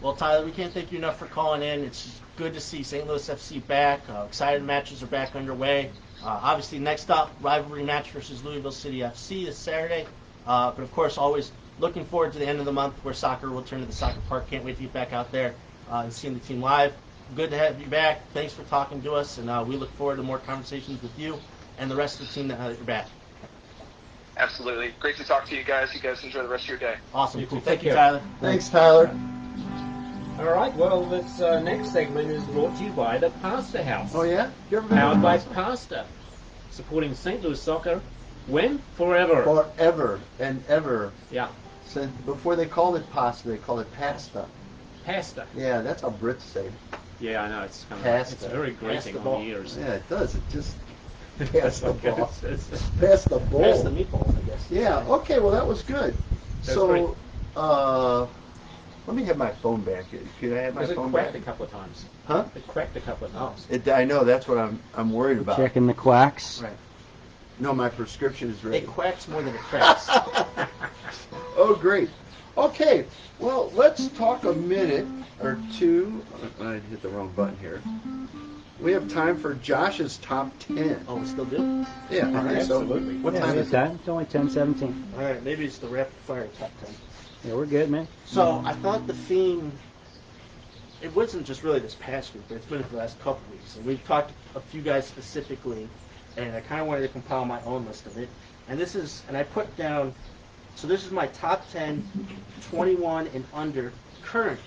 Well, Tyler, we can't thank you enough for calling in. It's good to see St. Louis FC back. Excited matches are back underway. Obviously, next up, rivalry match versus Louisville City FC this Saturday. But, of course, always looking forward to the end of the month where soccer will turn to the soccer park. Can't wait to get back out there and seeing the team live. Good to have you back. Thanks for talking to us, and we look forward to more conversations with you and the rest of the team now that you're back. Absolutely. Great to talk to you guys. You guys enjoy the rest of your day. Awesome. You Cool. too. Thank Take you, care. Tyler. Thanks, Tyler. All right, well, this next segment is brought to you by the Pasta House. Oh, yeah? You ever been Powered to by Pasta? Pasta. Supporting St. Louis soccer. When? Forever. Forever and ever. Yeah. Since before they called it pasta, they called it pasta. Pasta. Yeah, that's how Brits say. Yeah, I know. It's kind of Pasta. it's very grating Pasta on ball. the ears. Yeah, it does. It just pass the ball. It's- Pass the bowl. Pass the meatballs, I guess. Yeah. Okay. Well, that was good. That was great. So, let me have my phone back. Could I have my Because it phone cracked back? a couple of times. Huh? It cracked a couple of times. I know. That's what I'm worried about. Checking the quacks. Right. No, my prescription is ready. It quacks more than it cracks. Oh, great. Okay. Well, let's talk a minute or two. I hit the wrong button here. We have time for Josh's top 10. Oh, we still do? Yeah, I think so. Absolutely. What Yeah, time we is got it? time. It's only 10:17. All right, maybe it's the rapid fire top 10. Yeah, we're good, man. So I thought the theme, it wasn't just really this past week, but it's been for the last couple weeks. And we've talked to a few guys specifically, and I kind of wanted to compile my own list of it. And this is, and I put down, so this is my top 10, 21 and under current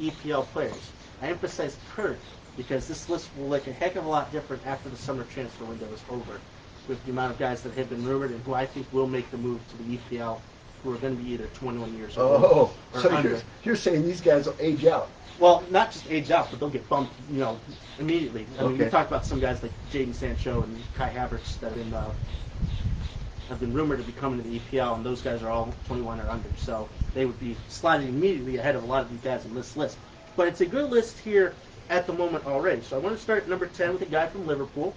EPL players. I emphasize current because this list will look a heck of a lot different after the summer transfer window is over, with the amount of guys that have been rumored and who I think will make the move to the EPL, who are going to be either 21 years old Oh, or so under. you're saying these guys will age out. Well, not just age out, but they'll get bumped, immediately. I mean, we Okay. talked about some guys like Jadon Sancho and Kai Havertz that have been rumored to be coming to the EPL, and those guys are all 21 or under, so they would be sliding immediately ahead of a lot of these guys on this list. But it's a good list here at the moment already. So I want to start at number 10 with a guy from Liverpool.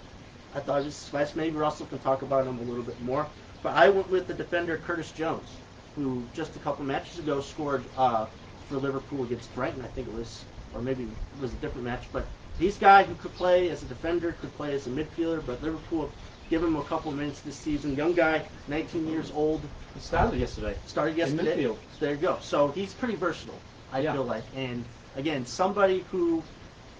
I thought it was nice. Maybe Russell can talk about him a little bit more. But I went with the defender Curtis Jones, who just a couple matches ago scored for Liverpool against Brighton, I think it was, or maybe it was a different match. But he's a guy who could play as a defender, could play as a midfielder, but Liverpool give him a couple minutes this season. Young guy, 19 years old. It started yesterday. Started yesterday. midfield. So there you go. So he's pretty versatile, I feel like. And again, somebody who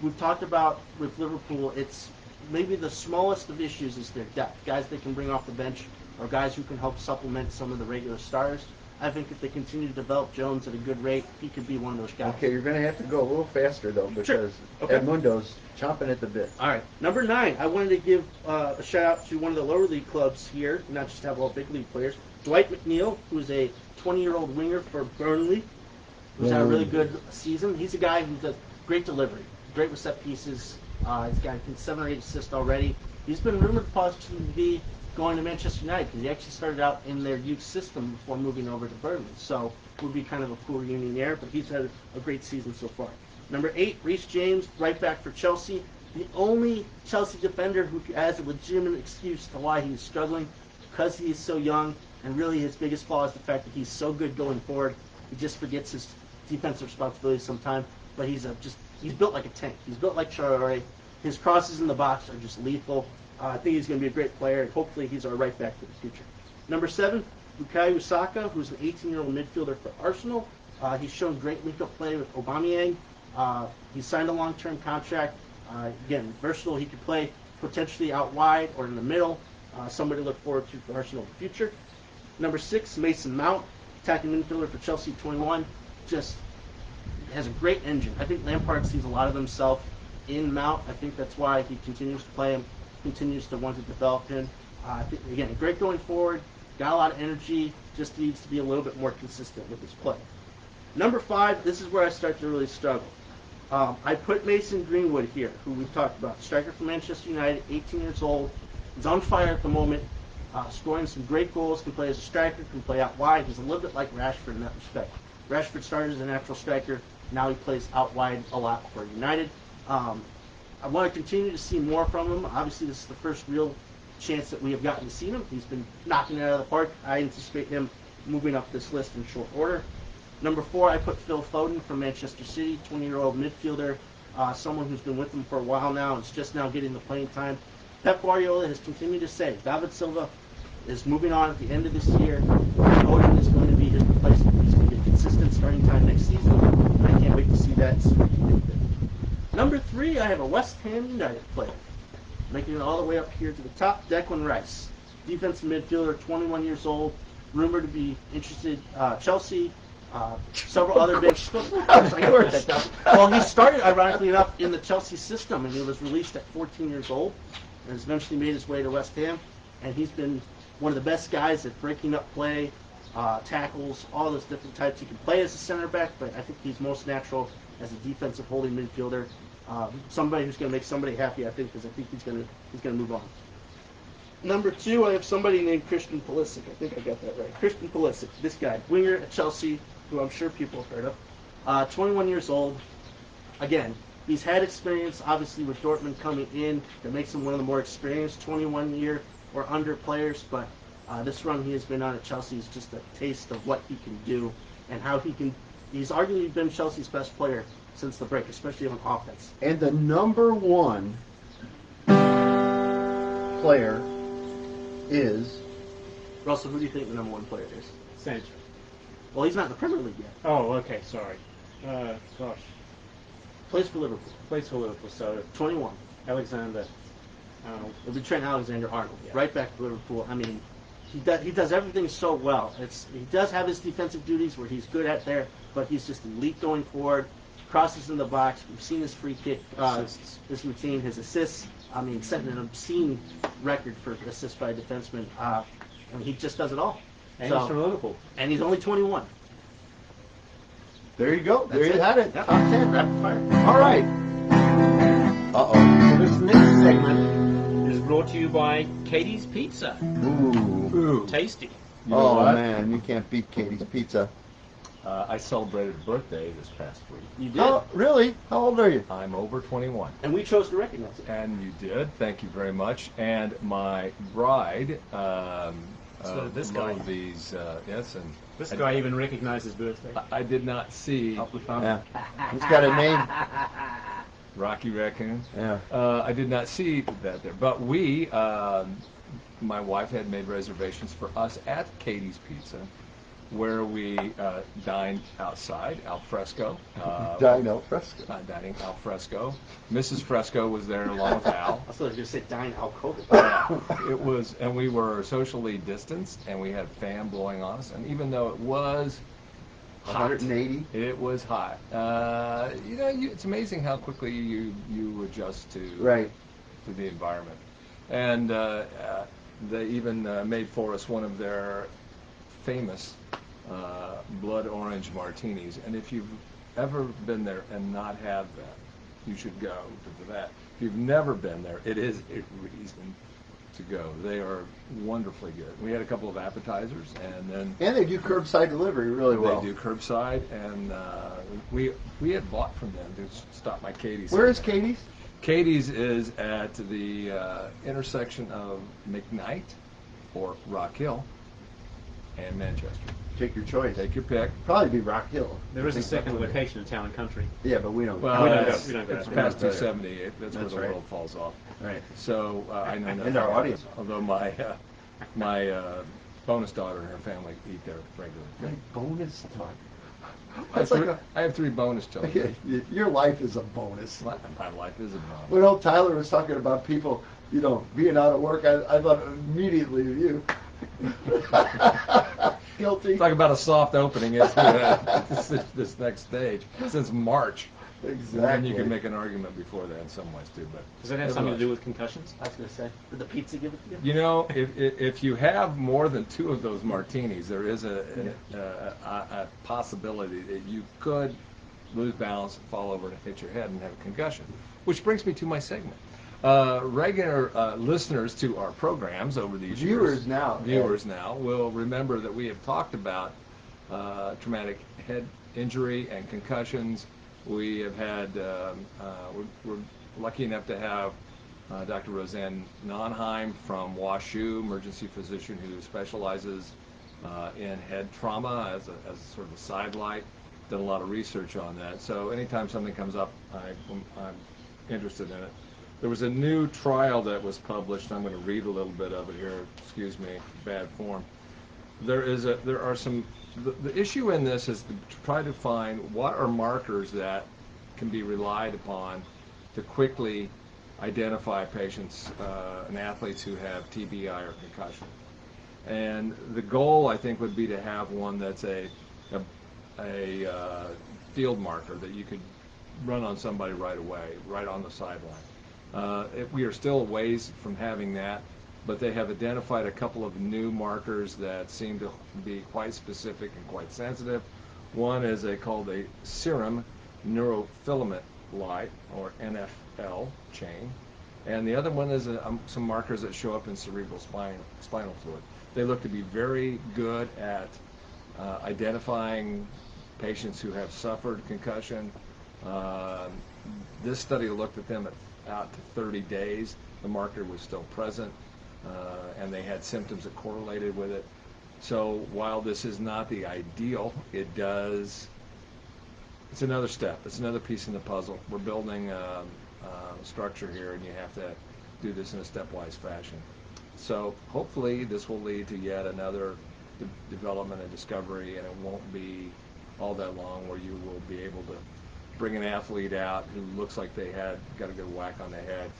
we've talked about with Liverpool, it's maybe the smallest of issues is their depth. Guys they can bring off the bench or guys who can help supplement some of the regular stars. I think if they continue to develop Jones at a good rate, he could be one of those guys. Okay, you're going to have to go a little faster, though, because Okay. Edmundo's chomping at the bit. All right. Number 9, I wanted to give a shout out to one of the lower league clubs here, not just have all big league players. Dwight McNeil, who's a 20-year-old winger for Burnley, who's had a really good season. He's a guy who does great delivery, great with set pieces. He's got I think 7 or 8 assists already. He's been rumored possibly to be going to Manchester United because he actually started out in their youth system before moving over to Burnley. So it would be kind of a cool reunion there, but he's had a great season so far. Number 8, Reece James, right back for Chelsea. The only Chelsea defender who has a legitimate excuse to why he's struggling because he is so young, and really his biggest flaw is the fact that he's so good going forward. He just forgets his defensive responsibilities sometimes, but he's built like a tank. He's built like Traore. His crosses in the box are just lethal. I think he's going to be a great player, and hopefully he's our right back for the future. Number 7, Bukayo Saka, who's an 18-year-old midfielder for Arsenal. He's shown great link-up play with Aubameyang. He signed a long-term contract. Again, versatile. He could play potentially out wide or in the middle. Somebody to look forward to for Arsenal in the future. Number 6, Mason Mount, attacking midfielder for Chelsea, 21. Just has a great engine. I think Lampard sees a lot of himself in Mount. I think that's why he continues to play him, continues to want to develop him. Again, great going forward, got a lot of energy, just needs to be a little bit more consistent with his play. Number 5, this is where I start to really struggle. I put Mason Greenwood here, who we've talked about. Striker for Manchester United, 18 years old. He's on fire at the moment, scoring some great goals, can play as a striker, can play out wide. He's a little bit like Rashford in that respect. Rashford started as a natural striker. Now he plays out wide a lot for United. I want to continue to see more from him. Obviously, this is the first real chance that we have gotten to see him. He's been knocking it out of the park. I anticipate him moving up this list in short order. Number 4, I put Phil Foden from Manchester City, 20-year-old midfielder, someone who's been with them for a while now and is just now getting the playing time. Pep Guardiola has continued to say David Silva is moving on at the end of this year. Odin is going to be his replacement. He's going to get consistent starting time next season. And I can't wait to see that. Number 3, I have a West Ham United player. Making it all the way up here to the top, Declan Rice. Defensive midfielder, 21 years old. Rumored to be interested, Chelsea, several other big... Well, he started, ironically enough, in the Chelsea system, and he was released at 14 years old, and has eventually made his way to West Ham, and he's been one of the best guys at breaking up play, tackles, all those different types. He can play as a center back, but I think he's most natural as a defensive holding midfielder. Somebody who's going to make somebody happy, I think, because I think he's going to move on. Number 2, I have somebody named Christian Pulisic. I think I got that right. Christian Pulisic, this guy, winger at Chelsea, who I'm sure people have heard of. 21 years old. Again, he's had experience, obviously, with Dortmund coming in. That makes him one of the more experienced 21-year or under players. But this run he has been on at Chelsea is just a taste of what he can do and how he can. He's arguably been Chelsea's best player since the break, especially on offense. And the number 1 player is... Russell, who do you think the number 1 player is? Sancho. Well, he's not in the Premier League yet. Oh, okay, sorry. Gosh. Plays for Liverpool. Plays for Liverpool, so 21. Alexander Arnold. It'll be Trent Alexander-Arnold. Yeah. Right back to Liverpool. I mean, he does everything so well. He does have his defensive duties where he's good at there, but he's just elite going forward. Crosses in the box. We've seen his free kick, his routine, his assists. I mean, setting an obscene record for assists by a defenseman. I mean, he just does it all. And he's from Liverpool. And he's only 21. There you go. There you had it. Yep. Top 10. Rapid fire. All right. Uh-oh. So this next segment is brought to you by Katie's Pizza. Ooh. Tasty. You know Oh, what? man. You can't beat Katie's Pizza. I celebrated a birthday this past week. You did. Oh, really? How old are you? I'm over 21. And we chose to recognize it. And you did. Thank you very much. And my bride, So this guy. these, yes, and This guy even recognized his birthday. I did not see Yeah. He's got a name. Rocky Raccoon. Yeah. I did not see that there, but we, my wife had made reservations for us at Katie's Pizza, where we dined outside, al fresco. Dine al fresco. Dining al fresco. Mrs. Fresco was there along with Al. I thought you were going to say dine alcohol. It was, and we were socially distanced, and we had a fan blowing on us, and even though it was hot, 180. it was hot. It's amazing how quickly you adjust to the environment. And they even made for us one of their famous blood orange martinis. And if you've ever been there and not had that, you should go to that. If you've never been there, it is a reason to go. They are wonderfully good. We had a couple of appetizers, and then And they do curbside delivery really well. they do curbside, and we had bought from them to stop by Katie's. Where is Katie's? Katie's is at the intersection of McKnight or Rock Hill and Manchester. Take your choice. Take your pick. Probably be Rock Hill. There is a second location in Town and Country. Yeah, but we don't. Well, We don't it's, go- we don't go it's there. past We don't go 270. That's where That's the right. world falls off. Right. So I know nothing. And our audience. Although my bonus daughter and her family eat there regularly. Right, bonus talk. I have, That's like three, I have 3 bonus children. your life is a bonus. My life is a bonus. When Tyler was talking about people, being out of work, I thought immediately of you. Guilty. Talk about a soft opening into this next stage since March. Exactly. And you can make an argument before that in some ways too. But Does that have something to do with concussions? I was going to say, did the pizza give it to you? you know, if you have more than 2 of those martinis, there is a possibility that you could lose balance, fall over, and hit your head and have a concussion. Which brings me to my segment. Regular listeners to our programs over these Viewers years, now. will remember that we have talked about traumatic head injury and concussions. We have had, we're lucky enough to have Dr. Roseanne Nonheim from WashU, emergency physician who specializes in head trauma as a sort of a sidelight. Done a lot of research on that. So anytime something comes up, I'm interested in it. There was a new trial that was published. I'm going to read a little bit of it here. Excuse me, bad form. The issue in this is to try to find what are markers that can be relied upon to quickly identify patients and athletes who have TBI or concussion. And the goal, I think, would be to have one that's a field marker that you could run on somebody right away, right on the sideline. We are still a ways from having that, but they have identified a couple of new markers that seem to be quite specific and quite sensitive. One is called a serum neurofilament light, or NFL chain, and the other one is some markers that show up in cerebral spinal fluid. They look to be very good at identifying patients who have suffered concussion. This study looked at them out to 30 days. The marker was still present, and they had symptoms that correlated with it. So while this is not the ideal, it's another step. It's another piece in the puzzle. We're building a structure here, and you have to do this in a stepwise fashion. So hopefully this will lead to yet another development and discovery, and it won't be all that long where you will be able to bring an athlete out who looks like they got a good whack on the head.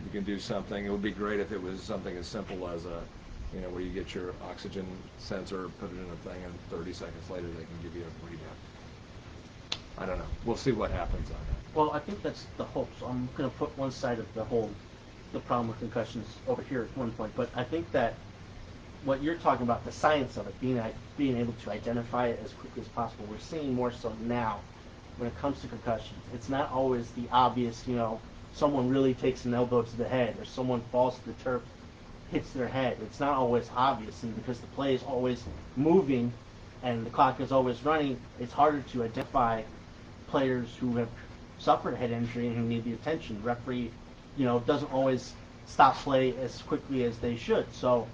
You can do something. It would be great if it was something as simple as where you get your oxygen sensor, put it in a thing, and 30 seconds later they can give you a readout. I don't know. We'll see what happens on that. Well, I think that's the hope. So I'm going to put one side of the problem with concussions over here at one point. But I think that what you're talking about, the science of it, being able to identify it as quickly as possible, we're seeing more so now when it comes to concussions. It's not always the obvious, someone really takes an elbow to the head or someone falls to the turf, hits their head. It's not always obvious, and because the play is always moving and the clock is always running, it's harder to identify players who have suffered a head injury and who need the attention. The referee, doesn't always stop play as quickly as they should. So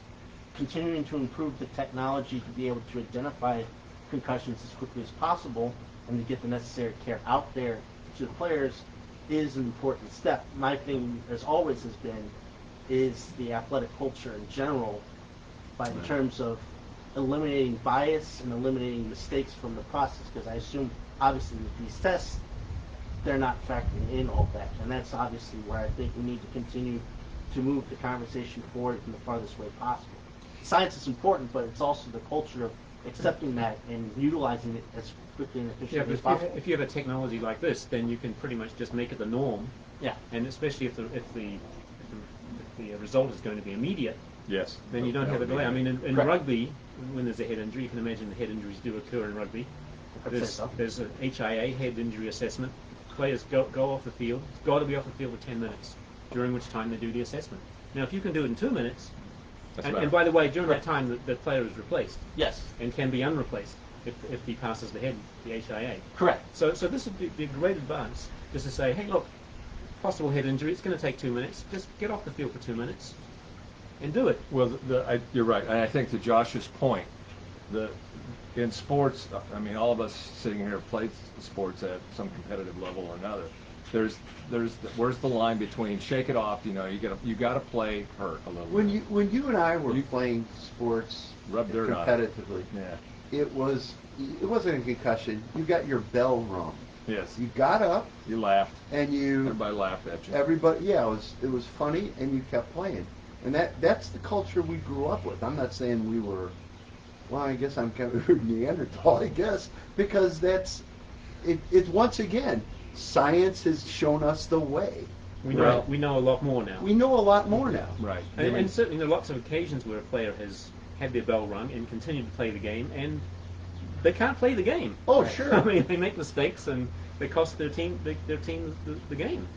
continuing to improve the technology to be able to identify concussions as quickly as possible and to get the necessary care out there to the players is an important step. My thing, as always has been, is the athletic culture in general, in terms of eliminating bias and eliminating mistakes from the process, because I assume, obviously, with these tests, they're not factoring in all that, and that's obviously where I think we need to continue to move the conversation forward in the farthest way possible. Science is important, but it's also the culture of accepting that and utilizing it as quickly and efficiently as possible. If you have a technology like this, then you can pretty much just make it the norm. Yeah. And especially if the result is going to be immediate. Yes. Then you don't have a delay. I mean, in rugby, when there's a head injury, you can imagine the head injuries do occur in rugby. There's an HIA, head injury assessment. Players go off the field. It's got to be off the field for 10 minutes, during which time they do the assessment. Now, if you can do it in 2 minutes, and by the way, during that time, the player is replaced. Yes. And can be unreplaced if he passes the HIA. Correct. So this would be a great advance, just to say, hey, look, possible head injury, it's going to take 2 minutes. Just get off the field for 2 minutes and do it. Well, you're right. And I think to Josh's point, in sports, I mean, all of us sitting here have played sports at some competitive level or another. Where's the line between shake it off? You got to play hurt a little. When you and I were playing sports competitively, it wasn't a concussion. You got your bell rung. Yes. You got up. You laughed. And everybody laughed at you. Everybody, it was funny, and you kept playing. And that's the culture we grew up with. I'm not saying we were. Well, I guess I'm kind of Neanderthal, I guess, because it's once again, science has shown us the way. We know a lot more now. We know a lot more now. Right. And certainly there are lots of occasions where a player has had their bell rung and continued to play the game, and they can't play the game. Oh, sure. I mean, they make mistakes, and they cost their team the game.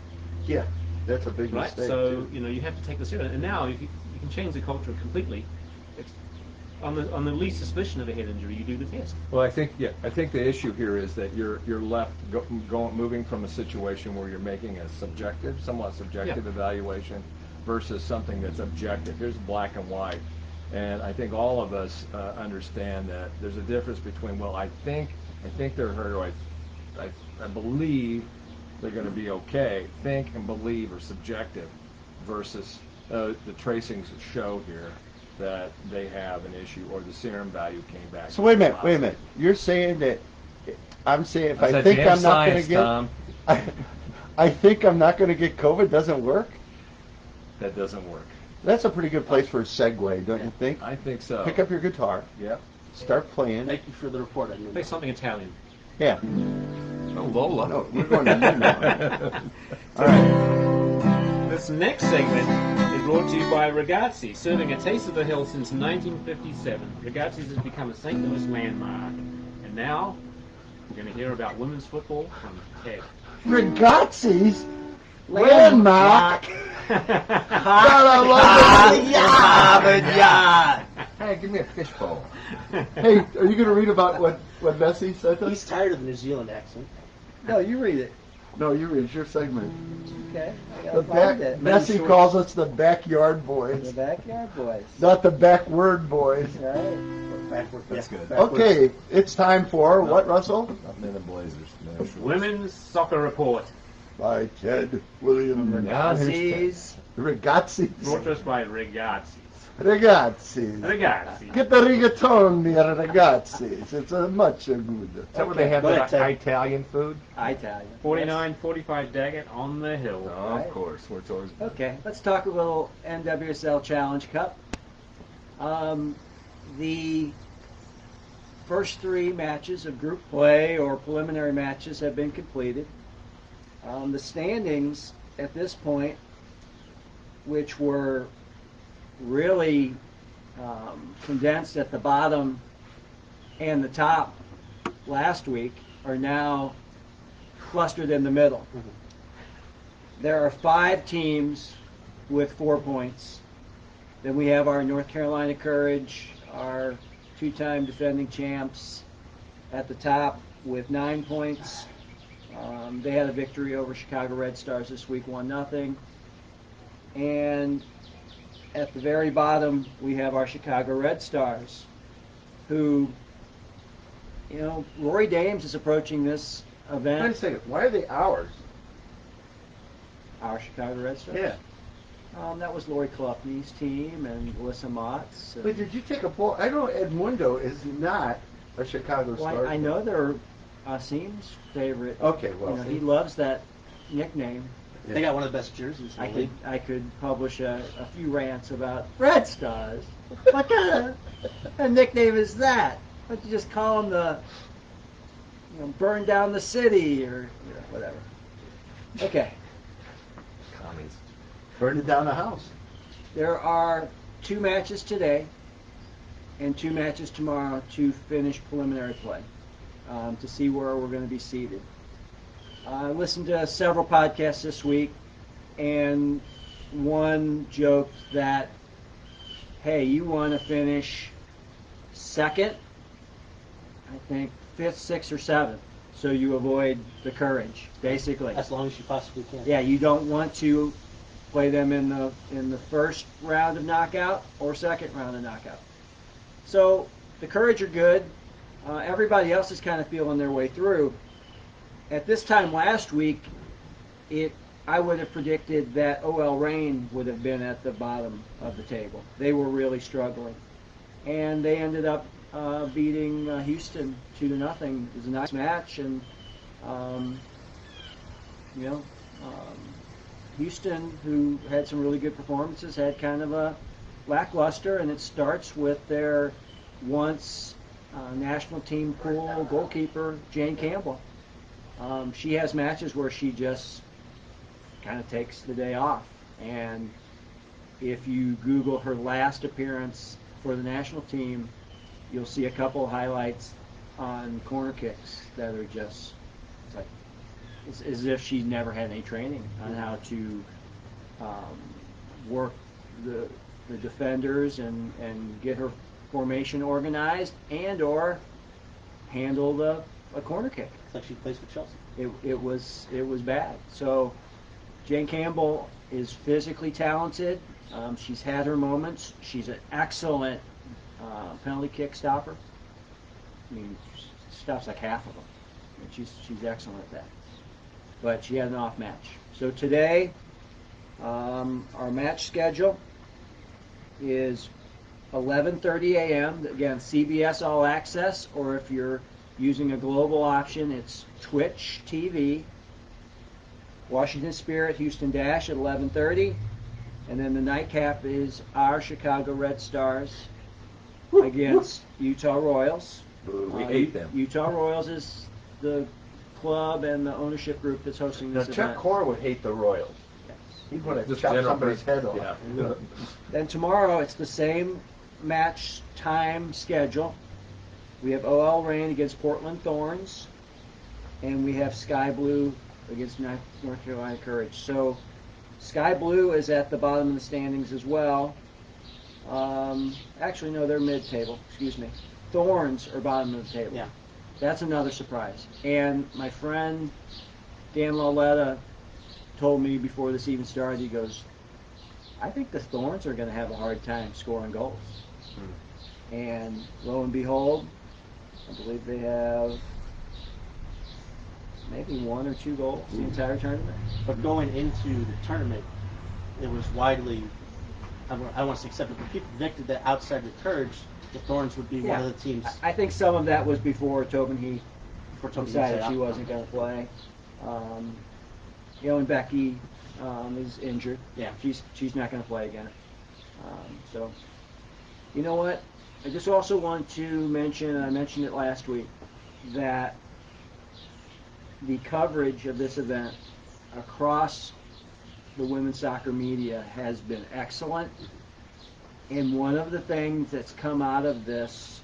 Yeah, that's a big right? mistake. So you have to take this seriously. And now you can change the culture completely. On the least suspicion of a head injury, you do the test. Well, I think the issue here is that you're left moving from a situation where you're making a somewhat subjective evaluation versus something that's objective. Here's black and white, and I think all of us understand that there's a difference between I think they're hurt, or I believe they're going to be okay. Think and believe are subjective versus the tracings show here that they have an issue or the serum value came back. So wait a minute. You're saying that I'm saying if I said think damn I'm not going to science, get, Tom. I think I'm not going to get COVID doesn't work? That doesn't work. That's a pretty good place for a segue, don't you think? I think so. Pick up your guitar, Yep. start playing. Thank you for the report. I Play something Italian. Yeah. Oh, Lola. No, we're going to you now. All right. This next segment is brought to you by Ragazzi, serving a taste of the hill since 1957. Ragazzi's has become a St. Louis landmark. And now, we're going to hear about women's football from Ted. Ragazzi's landmark. God, I love Hey, give me a fishbowl. it. Hey, are you going to read about what Messi said to He's us? tired of the New Zealand accent. No, you read it. No, you read. It's your segment. Okay. I The gotta find it. Messi calls us the backyard The boys, backyard boys. not the backward boys. Right. Backward. That's good. Okay, it's time for what, Russell? Not men in blazers. No, sure. Women's Soccer Report, By Ted Williams. Ragazzi's. Ragazzi. brought to us by Ragazzi. Ragazzi. Ragazzi. Get the rigatoni, ragazzi. It's a much good. Is that where they have Go ahead, that Ted. Italian food? Italian. 49-45 Daggett on the hill. Oh, Right. of course. Where it's always been. Okay, let's talk a little NWSL Challenge Cup. The first 3 matches of group play or preliminary matches have been completed. The standings at this point, which were really condensed at the bottom and the top last week, are now clustered in the middle. There are 5 teams with 4 points. Then we have our North Carolina Courage, our 2-time defending champs, at the top with 9 points. They had a victory over Chicago Red Stars this week, 1-0. And at the very bottom, we have our Chicago Red Stars, who, Rory Dames is approaching this Wait a event. second. Why are they ours? Our Chicago Red Stars? Yeah. That was Lori Kluffney's team and Alyssa Mott's. But did you take a poll? I know Edmundo is not a Chicago Well, Star. I know they're Asim's favorite. Okay, well, He loves that nickname. They got one of the best jerseys in the league. I could publish a few rants about Red Stars. What kind of nickname is that? Why don't you just call them the burn down the city or whatever. Okay. Commies. Burning down the house. There are 2 matches today and 2 matches tomorrow to finish preliminary play to see where we're going to be seated. I listened to several podcasts this week, and one joked that, hey, you want to finish 2nd, I think 5th, 6th, or 7th, so you avoid the Courage, basically. As long as you possibly can. Yeah, you don't want to play them in the first round of knockout or second round of knockout. So the Courage are good. Everybody else is kind of feeling their way through. At this time last week, I would have predicted that OL Reign would have been at the bottom of the table. They were really struggling, and they ended up beating Houston 2-0. It was a nice match, and Houston, who had some really good performances, had kind of a lackluster, and it starts with their once national team pool goalkeeper, Jane Campbell. She has matches where she just kind of takes the day off, and if you Google her last appearance for the national team, you'll see a couple highlights on corner kicks that are just, it's as if she's never had any training on how to work the defenders and get her formation organized and or handle a corner kick. It's like she plays for Chelsea. It was bad. So Jane Campbell is physically talented. She's had her moments. She's an excellent penalty kick stopper. I mean, she stops like half of them. And she's excellent at that. but she had an off match. So today, our match schedule is 11:30 a.m. Again, CBS All Access, or if you're using a global option, it's Twitch TV. Washington Spirit, Houston Dash at 11:30, and then the nightcap is our Chicago Red Stars against Utah Royals. We hate them. Utah Royals is the club and the ownership group that's hosting Now, this Chuck event. Corr would hate the Royals. He'd want to Just chop general somebody's head off. Yeah. Then tomorrow it's the same match time schedule. We have OL Reign against Portland Thorns, and we have Sky Blue against North Carolina Courage. So Sky Blue is at the bottom of the standings as well. Actually, no, they're mid-table. Excuse me. Thorns are bottom of the table. Yeah. That's another surprise. And my friend Dan Lauletta told me before this even started, he goes, I think the Thorns are going to have a hard time scoring goals. And lo and behold, I believe they have maybe 1 or 2 goals the entire tournament. But going into the tournament, it was widely, I want to say accepted, but people predicted that outside the Courage, the Thorns would be one of the teams. I think some of that was before Tobin Heath For Tobin Heath decided set she up. wasn't going to play. And Becky is injured. Yeah. She's not going to play again. So, you know what? I just also want to mention, and I mentioned it last week, that the coverage of this event across the women's soccer media has been excellent. And one of the things that's come out of this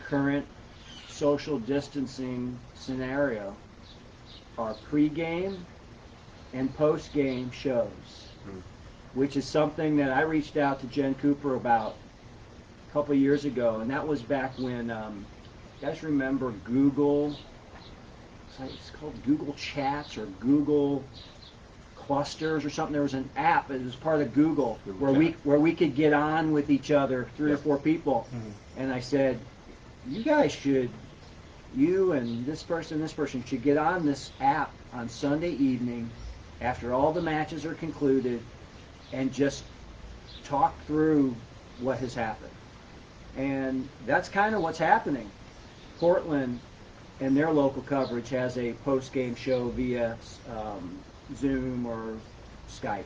current social distancing scenario are pregame and postgame shows, which is something that I reached out to Jen Cooper about a couple of years ago, and that was back when, you guys remember Google? It's called Google Chats or Google Clusters or something. There was an app. It was part of Google where we could get on with each other, 3 or 4 people. And I said, you guys should, you and this person should get on this app on Sunday evening after all the matches are concluded and just talk through what has happened. And that's kind of what's happening. Portland and their local coverage has a post-game show via Zoom or Skype.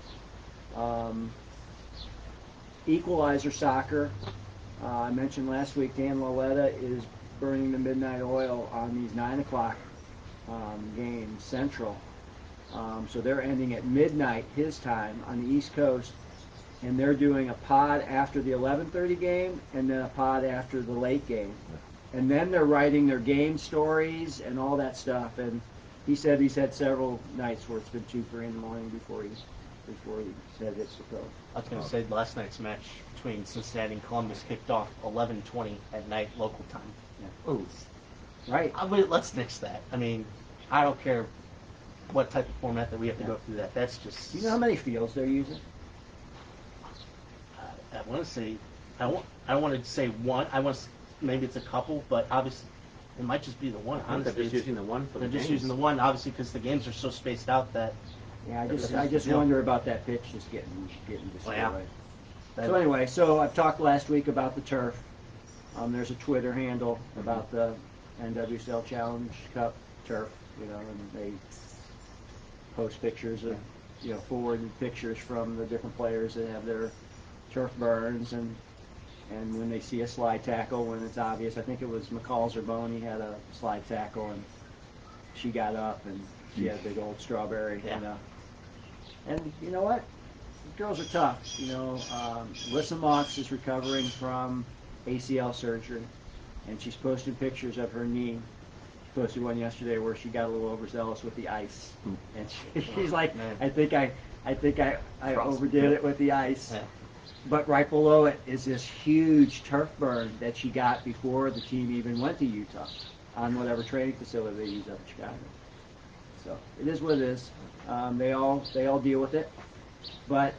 Equalizer Soccer, I mentioned last week, Dan Lauletta is burning the midnight oil on these 9 o'clock games, Central. So they're ending at midnight his time on the East Coast, and they're doing a pod after the 11:30 game and then a pod after the late game. And then they're writing their game stories and all that stuff. And he said he's had several nights where it's been 2, 3 in the morning before he said it's the pro. I was going to say last night's match between Cincinnati and Columbus kicked off 11:20 at night local time. Oh, Right. Let's nix that. I mean, I don't care what type of format that we have to go through that. That's just. Do you know how many fields they're using? I want to say, I want to say one. Maybe it's a couple, but obviously it might just be the one. Honestly, They're just using the one for the they're just games. using the one, obviously, because the games are so spaced out that. Yeah, I just wonder about that pitch just getting destroyed. Well, yeah. So anyway, so I've talked last week about the turf. There's a Twitter handle about the NWSL Challenge Cup turf, and they post pictures of, forwarded pictures from the different players that have their turf burns, and when they see a slide tackle, when it's obvious. I think it was McCall's or Boney had a slide tackle, and she got up, and she had a big old strawberry, And you know what? The girls are tough. Alyssa Mox is recovering from ACL surgery, and she's posted pictures of her knee. She posted one yesterday where she got a little overzealous with the ice, and she's like, man. I think I overdid it with the ice. Yeah. But right below it is this huge turf burn that she got before the team even went to Utah on whatever training facility they use up in Chicago. So it is what it is. They all deal with it. But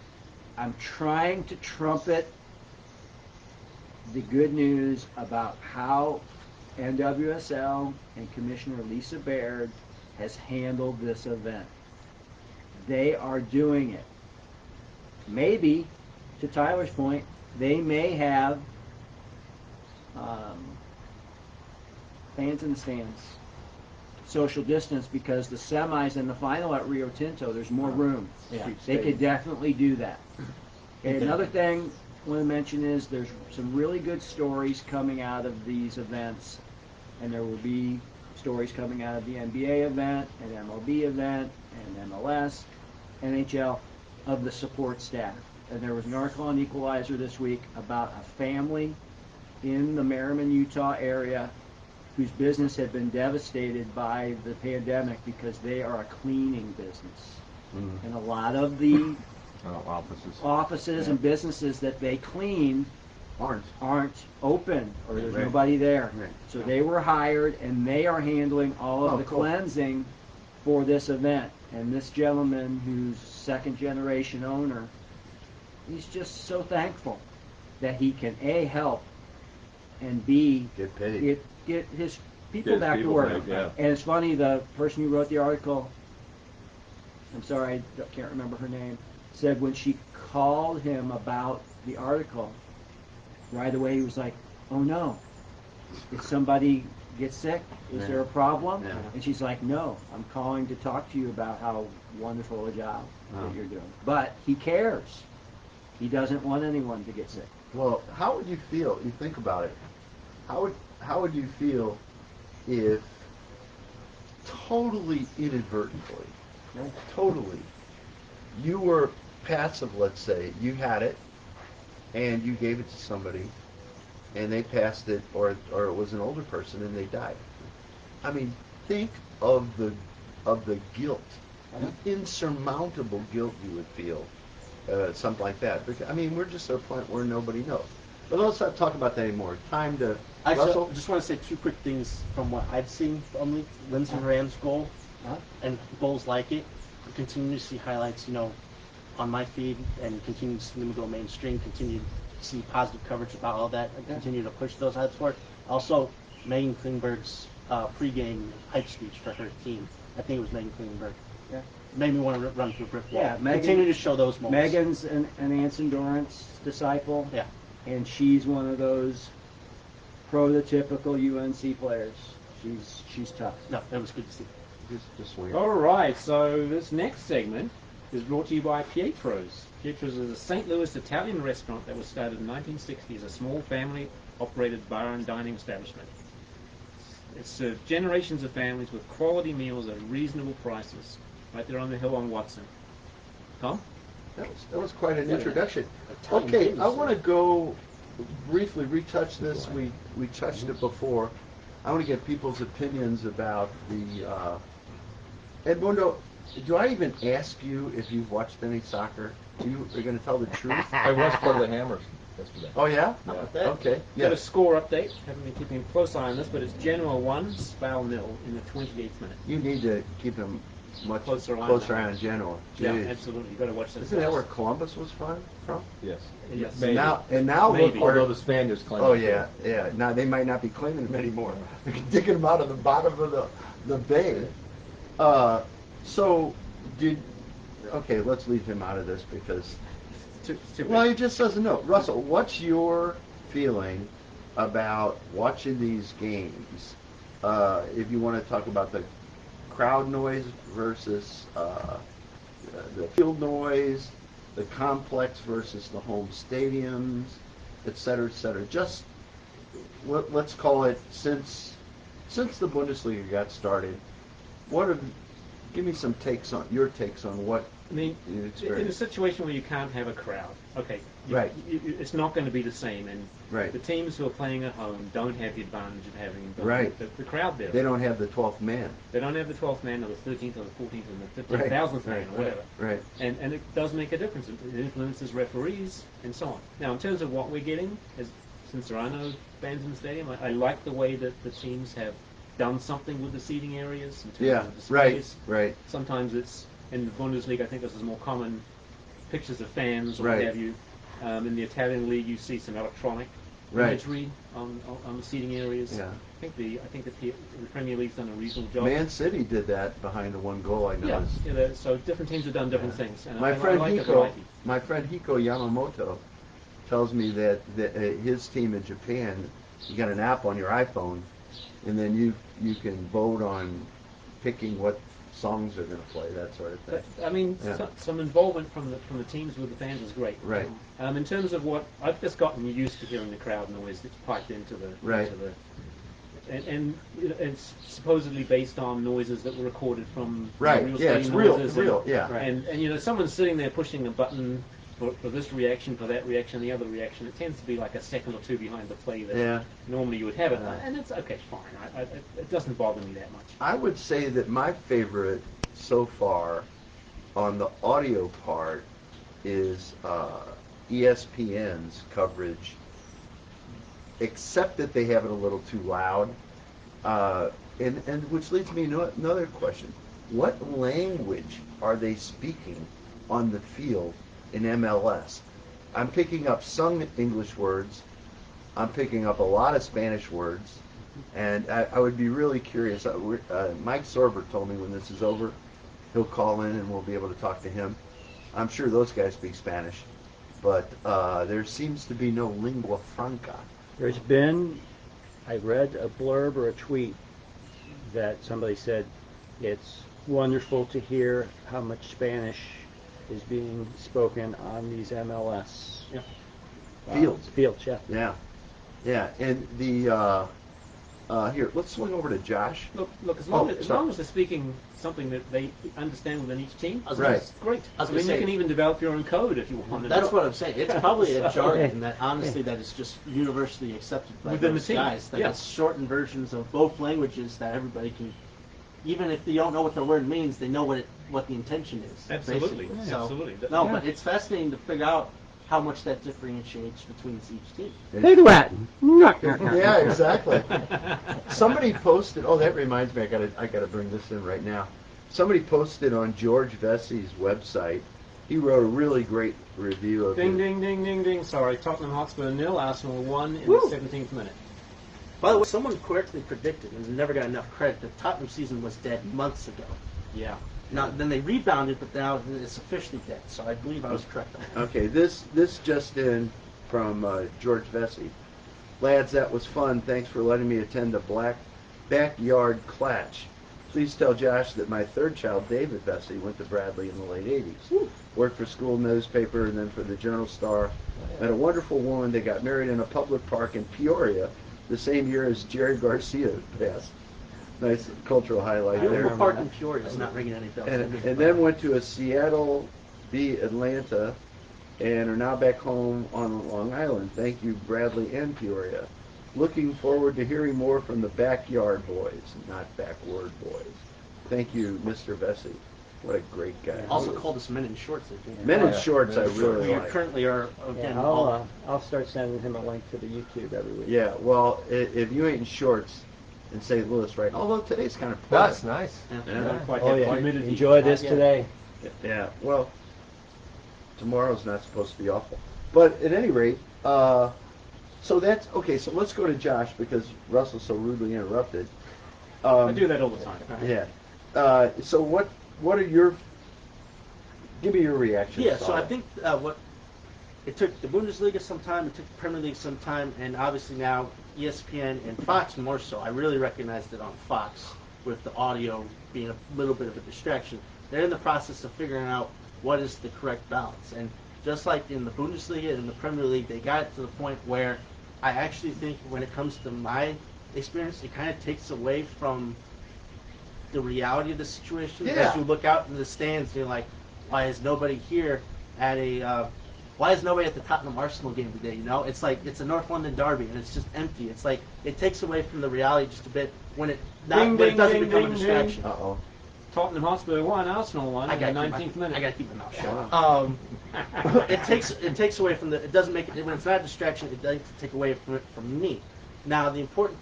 I'm trying to trumpet the good news about how NWSL and Commissioner Lisa Baird has handled this event. They are doing it. Maybe, to Tyler's point, they may have fans in the stands, social distance, because the semis and the final at Rio Tinto, there's more room. Yeah. They could definitely do that. And another thing I want to mention is there's some really good stories coming out of these events, and there will be stories coming out of the NBA event, and MLB event, and MLS, NHL, of the support staff. And there was an article on Equalizer this week about a family in the Merriman, Utah area whose business had been devastated by the pandemic because they are a cleaning business. Mm. And a lot of the Offices. and businesses that they clean Aren't. open, or there's Right. nobody there. Right. So they were hired, and they are handling all of Oh, the cool. cleansing for this event. And this gentleman, who's second generation owner, he's just so thankful that he can A, help, and B, Get paid. get his people Get his back to people work. back, yeah. And it's funny, the person who wrote the article, I'm sorry, I can't remember her name, said when she called him about the article, right away he was like, oh no, if somebody gets sick, is Yeah. there a problem? Yeah. And she's like, no, I'm calling to talk to you about how wonderful a job Oh. that you're doing. But he cares. He doesn't want anyone to get sick. Well, how would you feel? You think about it. How would you feel if totally inadvertently, totally, you were passive? Let's say you had it, and you gave it to somebody, and they passed it, or it was an older person and they died. I mean, think of the guilt, the insurmountable guilt you would feel, something like that. Because, I mean, we're just at a point where nobody knows. But let's not talk about that anymore. Time to Russell. I just want to say two quick things from what I've seen from Lindsey Rand's goal and goals like it. We continue to see highlights, on my feed, and continue to see them go mainstream, continue to see positive coverage about all that, and continue to push those highlights forward. Also, Megan Klingberg's pregame hype speech for her team. I think it was Megan Klingberg. Yeah. Made me want to run through a brick wall. Yeah, Megan- continue to show those moments. Megan's an Anson Dorrance disciple. Yeah. And she's one of those prototypical UNC players. She's tough. No, that was good to see. Just weird. All right, so this next segment is brought to you by Pietro's. Pietro's is a St. Louis Italian restaurant that was started in 1960 as a small family-operated bar and dining establishment. It served generations of families with quality meals at reasonable prices, right there on the hill on Watson. Tom? That was quite an introduction. Italian Okay, business. I want to go briefly retouch this. We touched it before. I want to get people's opinions about the Edmundo. Do I even ask you if you've watched any soccer? Are you going to tell the truth? I was part of the Hammers yesterday. Oh yeah. How about that? Okay. Got a Yeah. score update. Haven't been keeping a close eye on this, but it's Genoa 1, Spal 0 in the 28th minute. You need to keep him much Closer eye closer on eye on Genoa. Yeah, Jeez. absolutely. You've got to watch this. Isn't that where Columbus was from? Yes. Yes. Maybe. Now look Maybe. where. Although the Spaniards claim Oh it. yeah. Now they might not be claiming them anymore. They're digging them out of the bottom of the bay. So okay, let's leave him out of this because well, he just doesn't know. Russell, what's your feeling about watching these games? If you want to talk about the crowd noise versus the field noise, the complex versus the home stadiums, et cetera, et cetera. Just let's call it since the Bundesliga got started. Give me some your takes on what I mean, you in a experienced. situation where you can't have a crowd, okay, Right. It's not going to be the same, and Right. the teams who are playing at home don't have the advantage of having Right. the crowd there. They don't have the 12th man. They don't have the 12th man, or the 13th, or the 14th, or the Right. 15,000th man, or Right. whatever. Right. And it does make a difference. It influences referees and so on. Now, in terms of what we're getting, since there are no fans in the stadium, I like the way that the teams have done something with the seating areas in terms Yeah. of displays. Right. Sometimes it's in the Bundesliga. I think this is more common. Pictures of fans or Right. what have you. In the Italian league, you see some electronic Right. imagery on the seating areas. Yeah. I think the Premier League's done a reasonable job. Man City did that behind the one goal, I Yeah, noticed. so different teams have done different things. And My I friend like the Hiko, variety. my friend Hiko Yamamoto tells me that his team in Japan, you got an app on your iPhone, and then you can vote on picking what songs they're going to play, that sort of thing. But, I mean, Yeah. some involvement from the teams with the fans is great. Right. In terms of what I've just gotten used to hearing the crowd noise that's piped into the Right. and it's supposedly based on noises that were recorded from Right. real Yeah, stadium it's real. noises Real. and, Yeah. and someone's sitting there pushing a button for this reaction, for that reaction, the other reaction. It tends to be like a second or two behind the play that Yeah. normally you would have it, Yeah. and it's okay, fine. It doesn't bother me that much. I would say that my favorite so far on the audio part is ESPN's coverage, except that they have it a little too loud. And which leads me to another question. What language are they speaking on the field in MLS? I'm picking up some English words. I'm picking up a lot of Spanish words. And I would be really curious. Mike Sorber told me when this is over, he'll call in and we'll be able to talk to him. I'm sure those guys speak Spanish. But there seems to be no lingua franca. There's been, I read a blurb or a tweet that somebody said it's wonderful to hear how much Spanish is being spoken on these MLS Yeah. Fields. Fields, yeah. Yeah. Yeah. And the here, let's swing over to Josh. Look. As long as they're speaking something that they understand within each team, Right. it's great. I was I gonna mean, say- you can even develop your own code if you want. That's what I'm saying. It's probably a So- jargon that honestly that is just universally accepted by Within the those team, guys. That yeah. it's shortened versions of both languages that everybody can, even if they don't know what the word means, they know what the intention is. Absolutely. basically. Yeah. So, Absolutely. No, Yeah. but it's fascinating to figure out how much that differentiates between each team. Big Latin. Yeah, exactly. Somebody posted. Oh, that reminds me. I gotta bring this in right now. Somebody posted on George Vessey's website. He wrote a really great review of Ding, it. ding, ding, ding, ding. Sorry, Tottenham Hotspur 0, Arsenal 1 in Woo. the 17th minute. By the way, someone correctly predicted, and never got enough credit, that Tottenham season was dead months ago. Yeah. Now, then they rebounded, but now it's officially dead. So I believe I was correct on that. Okay, this just in from George Vesey. Lads, that was fun. Thanks for letting me attend the backyard clatch. Please tell Josh that my third child, David Vesey, went to Bradley in the late 80s. Worked for school newspaper and then for the Journal Star. Met a wonderful woman. They got married in a public park in Peoria the same year as Jerry Garcia passed. Nice cultural highlight there. Beautiful Park in Peoria is not ringing any bells. And then went to a Seattle v. Atlanta and are now back home on Long Island. Thank you, Bradley and Peoria. Looking forward to hearing more from the backyard boys, not backward boys. Thank you, Mr. Vesey. What a great guy. Also called us Men in Shorts, I think. Men in Yeah. Shorts, I Men in really We like. currently are, again, Yeah, all I'll start sending him a link to the YouTube every week. Yeah, well, if you ain't in shorts in St. Louis, right? Although today's kind of That's pleasant. nice. Yeah. Yeah. Quite Oh have yeah. humidity. Enjoy this Yeah. today. Yeah, well, tomorrow's not supposed to be awful. But at any rate, so that's, okay, so let's go to Josh because Russell so rudely interrupted. I do that all the time. Yeah. So what are your, give me your reaction. Yeah, so I think what it took the Bundesliga some time, it took the Premier League some time, and obviously now ESPN and Fox more so. I really recognized it on Fox with the audio being a little bit of a distraction. They're in the process of figuring out what is the correct balance. And just like in the Bundesliga and the Premier League, they got it to the point where I actually think when it comes to my experience, it kind of takes away from the reality of the situation. Yeah. As you look out in the stands, you're like, why is nobody here at why is nobody at the Tottenham Arsenal game today? You know, it's like it's a North London derby and it's just empty. It's like it takes away from the reality just a bit when it Ding, when ding, it doesn't ding, become a ding, distraction. ding. Uh-oh. Tottenham Hotspur 1, Arsenal 1 I in the gotta 19th keep minute. I gotta keep my mouth shut. It takes away from it doesn't make it when it's not a distraction. It doesn't take away from it from me. Now the important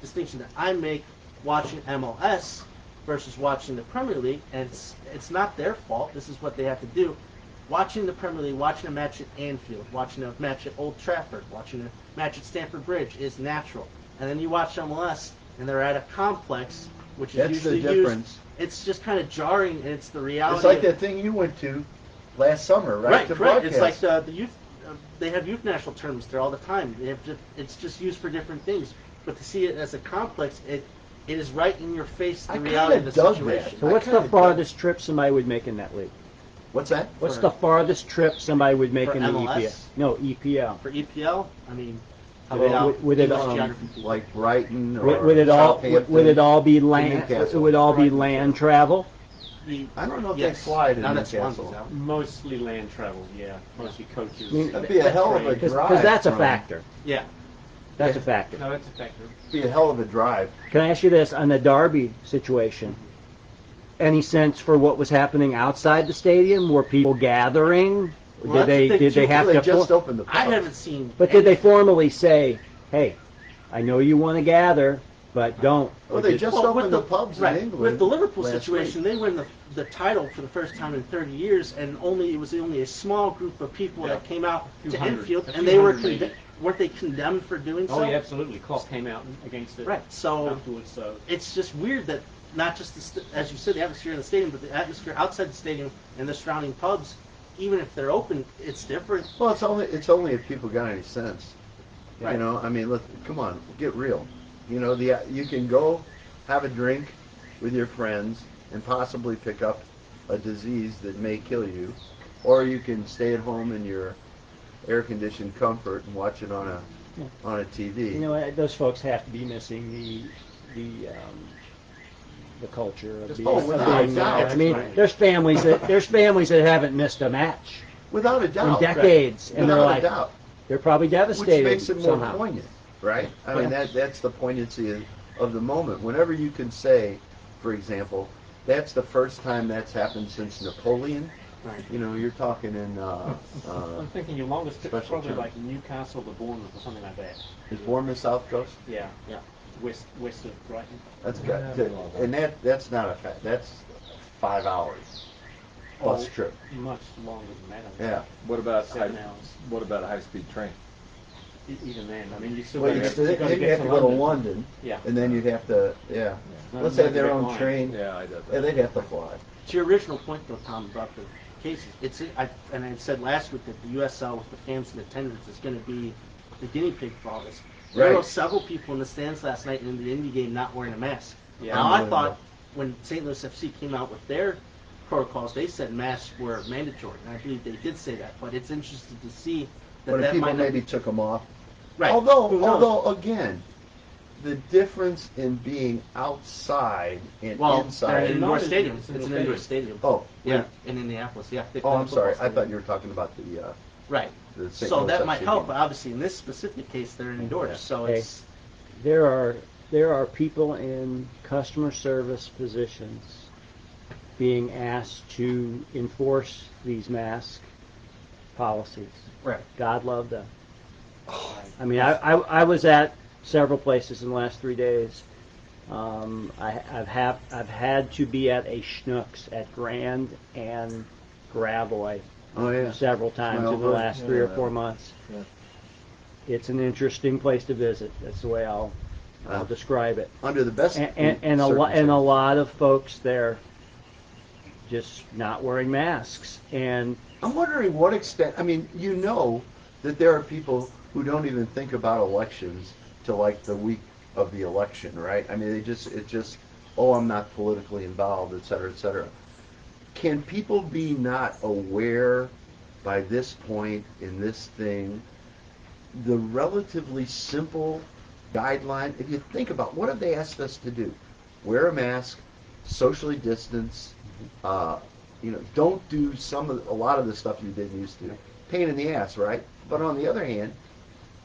distinction that I make watching MLS versus watching the Premier League, and it's not their fault. This is what they have to do. watching the Premier League, watching a match at Anfield, watching a match at Old Trafford, watching a match at Stamford Bridge is natural. And then you watch MLS, and they're at a complex, which is That's usually the difference. It's just kind of jarring, and it's the reality. It's like of, that thing you went to last summer, right? Right, To correct. It's like broadcast. the youth. They have youth national tournaments there all the time. It's just used for different things. But to see it as a complex, it is right in your face, the I reality of kinda the dug situation. that. So I what's kinda the farthest trip somebody would make in that league? What's that? What's For- the farthest trip somebody would make For in the MLS? EPL? No, EPL. For EPL, I mean, how Would- about would it, English geography people? Like Brighton or Would it all Southampton? would it all be land? Newcastle. It would all be land travel. I don't know if Yes. they fly to Now that's Newcastle. Swansea's out. Mostly land travel, yeah. Mostly coaches. I mean, That'd be a hell of a Because drive. that's a from- factor. Yeah. That's Yeah. a factor. No, that's a factor. Be a hell of a drive. Can I ask you this on the Derby situation? Any sense for what was happening outside the stadium? Were people gathering? Well, Did that's they the thing, did they too. have They to? just opened the I pub. haven't seen. But did they any- formally say, "Hey, I know you want to gather, but don't"? Well, Or they did- just Well, opened the pubs right, in England. with the Liverpool last situation, week. they win the title for the first time in 30 years, and it was only a small group of people that came out Few to hundred. Anfield, A and few they were hundred, maybe. weren't they condemned for doing so? Oh, yeah, absolutely. Klopp came out against it Right. So afterwards, so... it's just weird that not just as you said, the atmosphere in the stadium, but the atmosphere outside the stadium and the surrounding pubs, even if they're open, it's different. Well, it's only if people got any sense. Right. You know, I mean, look, come on, get real. You know, you can go have a drink with your friends and possibly pick up a disease that may kill you, or you can stay at home in your air-conditioned comfort and watch it on a TV. You know, those folks have to be missing the culture of being. Oh, without being a doubt. there. I mean, there's families that haven't missed a match Without a in doubt. decades, and they're Without a like, doubt. they're probably Which devastated makes it more somehow. poignant, right? I mean, that's the poignancy of the moment. Whenever you can say, for example, that's the first time that's happened since Napoleon. Right. You know, you're talking in I'm thinking your longest trip is special probably term. like Newcastle to Bournemouth or something like that. is Bournemouth South Coast. Yeah, west of Brighton. That's got and that's not a fact. That's 5 hours bus Oh, trip. Much longer than that. I think. Yeah. What about 7 hours. What about a high-speed train? Even then, I mean, you still Well, got you to then you get have to go to London, Yeah. and then you'd have to No, let's no have their direct own line. train. Yeah, I did Yeah, that. they'd have to fly. To your original point, though, Tom, about the cases, and I said last week that the USL with the fans in attendance is going to be the guinea pig for all this. There were Right. several people in the stands last night in the Indy game not wearing a mask. Yeah. Now, I Unbelievable. thought when St. Louis FC came out with their protocols, they said masks were mandatory, and I believe they did say that. But it's interesting to see that But if that people might not maybe be took them off. right. Although Who knows? again, the difference in being outside and Well, inside. they're in an indoor Not stadium. it's It's an an indoor stadium. stadium. Oh, Yeah, in Indianapolis. Yeah. they oh, play I'm sorry. football I thought stadium. you were talking about Right. the St. So Louis that FC might help. game. But obviously, in this specific case, they're indoors. Yeah. So Hey. it's There are people in customer service positions being asked to enforce these mask policies. right. God love them. I mean, I was at several places in the last 3 days. I've had to be at a Schnucks at Grand and Gravois Oh yeah. several times Well, in the last 3 or yeah. 4 months. Yeah. It's an interesting place to visit. That's the way I'll describe it. Under the best And a lot of folks there just not wearing masks. And I'm wondering what extent. I mean, you know that there are people who don't even think about elections till like the week of the election, right? I mean, oh, I'm not politically involved, et cetera, et cetera. Can people be not aware by this point in this thing the relatively simple guideline? If you think about what have they asked us to do? Wear a mask, socially distance, don't do a lot of the stuff you didn't used to. Pain in the ass, right? But on the other hand,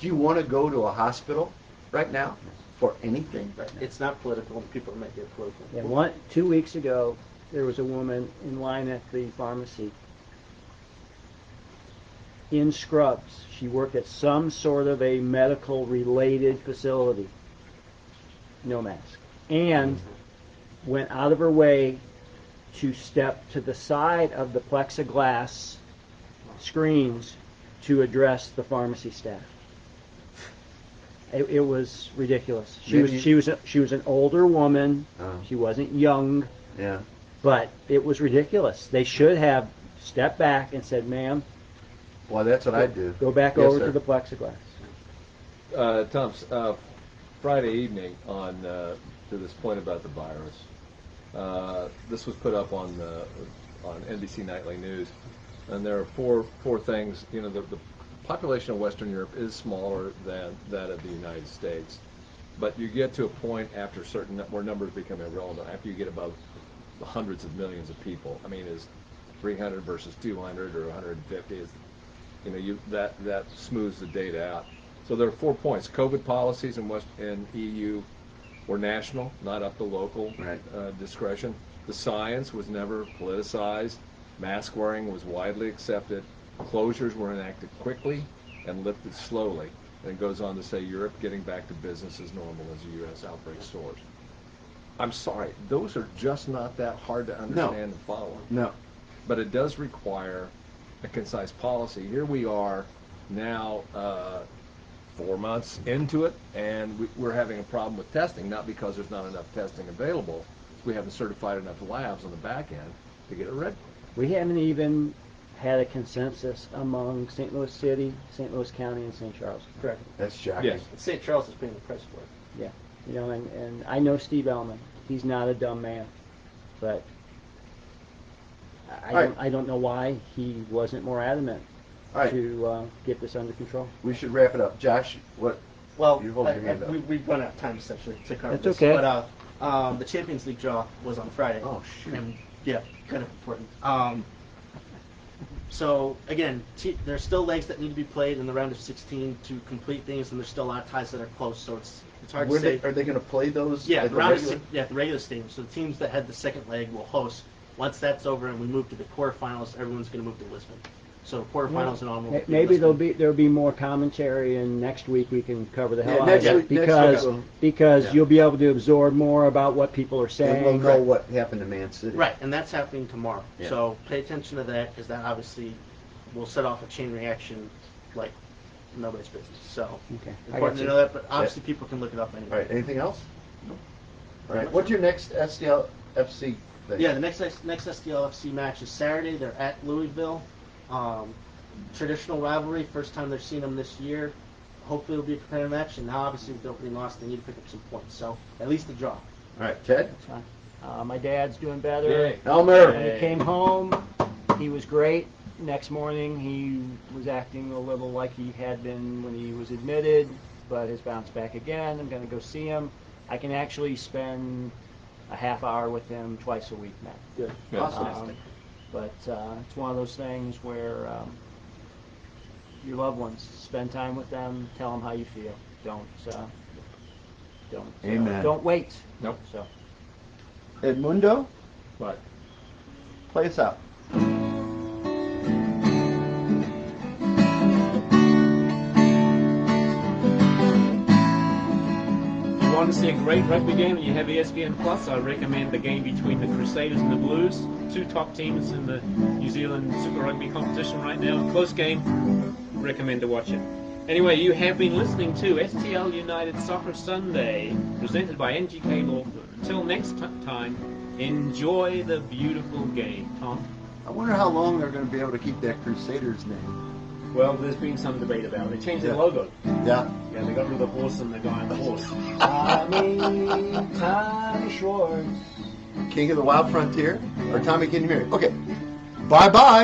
do you want to go to a hospital right now for anything? Right. It's not political, and people might get political. yeah, 2 weeks ago, there was a woman in line at the pharmacy in scrubs. She worked at some sort of a medical-related facility. No mask. And went out of her way to step to the side of the plexiglass screens to address the pharmacy staff. It was ridiculous. She was an older woman. Oh. She wasn't young, Yeah. but it was ridiculous. They should have stepped back and said, "Ma'am, Well, that's what I'd do. go back Yes, over sir. to the plexiglass." Tom, Friday evening to this point about the virus, this was put up on NBC Nightly News, and there are four things. You know, the population of Western Europe is smaller than that of the United States, but you get to a point after where numbers become irrelevant. After you get above the hundreds of millions of people, I mean, is 300 versus 200 or 150 is, you know, that smooths the data out. So there are 4 points. COVID policies in EU were national, not up to local discretion. The science was never politicized. Mask wearing was widely accepted. Closures were enacted quickly and lifted slowly. And it goes on to say Europe getting back to business as normal as the U.S. outbreak soars. I'm sorry, those are just not that hard to understand and follow. No. But it does require a concise policy. Here we are now 4 months into it, and we're having a problem with testing, not because there's not enough testing available. We haven't certified enough labs on the back end to get it ready. We haven't even had a consensus among St. Louis City, St. Louis County, and St. Charles. Correct. That's shocking. Yes. St. Charles is paying the price for it. Yeah, you know, and I know Steve Ellman. He's not a dumb man, but I don't know why he wasn't more adamant All right. to get this under control. We should wrap it up. Josh, what? Well, You're holding your hand up. we've run out of time essentially to cover That's this. okay. But the Champions League draw was on Friday. Oh, shoot. And, yeah, kind of important. So again, there's still legs that need to be played in the round of 16 to complete things, and there's still a lot of ties that are close. So it's hard to say. Are they going to play those? Yeah, at the round regular? at the regular stage. So the teams that had the second leg will host. Once that's over and we move to the quarterfinals, everyone's going to move to Lisbon. So quarterfinals and on. Maybe there'll be more commentary, and next week we can cover the hell out of next it week because yeah. you'll be able to absorb more about what people are saying. And we'll know what happened to Man City. Right, and that's happening tomorrow. Yeah. So pay attention to that, because that obviously will set off a chain reaction like nobody's business. So Okay. important to know that, but obviously people can look it up anyway. All right. Anything else? No. All right. What's your next STL FC thing? Yeah, the next STLFC match is Saturday. They're at Louisville. Traditional rivalry. First time they've seen them this year. Hopefully it'll be a competitive match. And now obviously with the opening loss, they need to pick up some points. So at least a draw. All right, Ted. That's fine. My dad's doing better. Yay. Elmer. When he came home, he was great. Next morning, he was acting a little like he had been when he was admitted, but has bounced back again. I'm going to go see him. I can actually spend a half hour with him twice a week now. Good. Yeah. Awesome. But it's one of those things where your loved ones, spend time with them, tell them how you feel. Amen. Don't wait. Nope. So. Edmundo, But play us out. If you want to see a great rugby game and you have ESPN Plus, I recommend the game between the Crusaders and the Blues, two top teams in the New Zealand Super Rugby competition right now. Close game. Recommend to watch it. Anyway, you have been listening to STL United Soccer Sunday, presented by NGK Law Firm. Until next time, enjoy the beautiful game. Tom? I wonder how long they're going to be able to keep that Crusaders name. Well, there's been some debate about it. They changed their logo. Yeah. Yeah, they got rid of the horse and the guy on the horse. Tommy Schwartz. King of the Wild Frontier? Or Tommy, can you hear me? Okay. Bye-bye.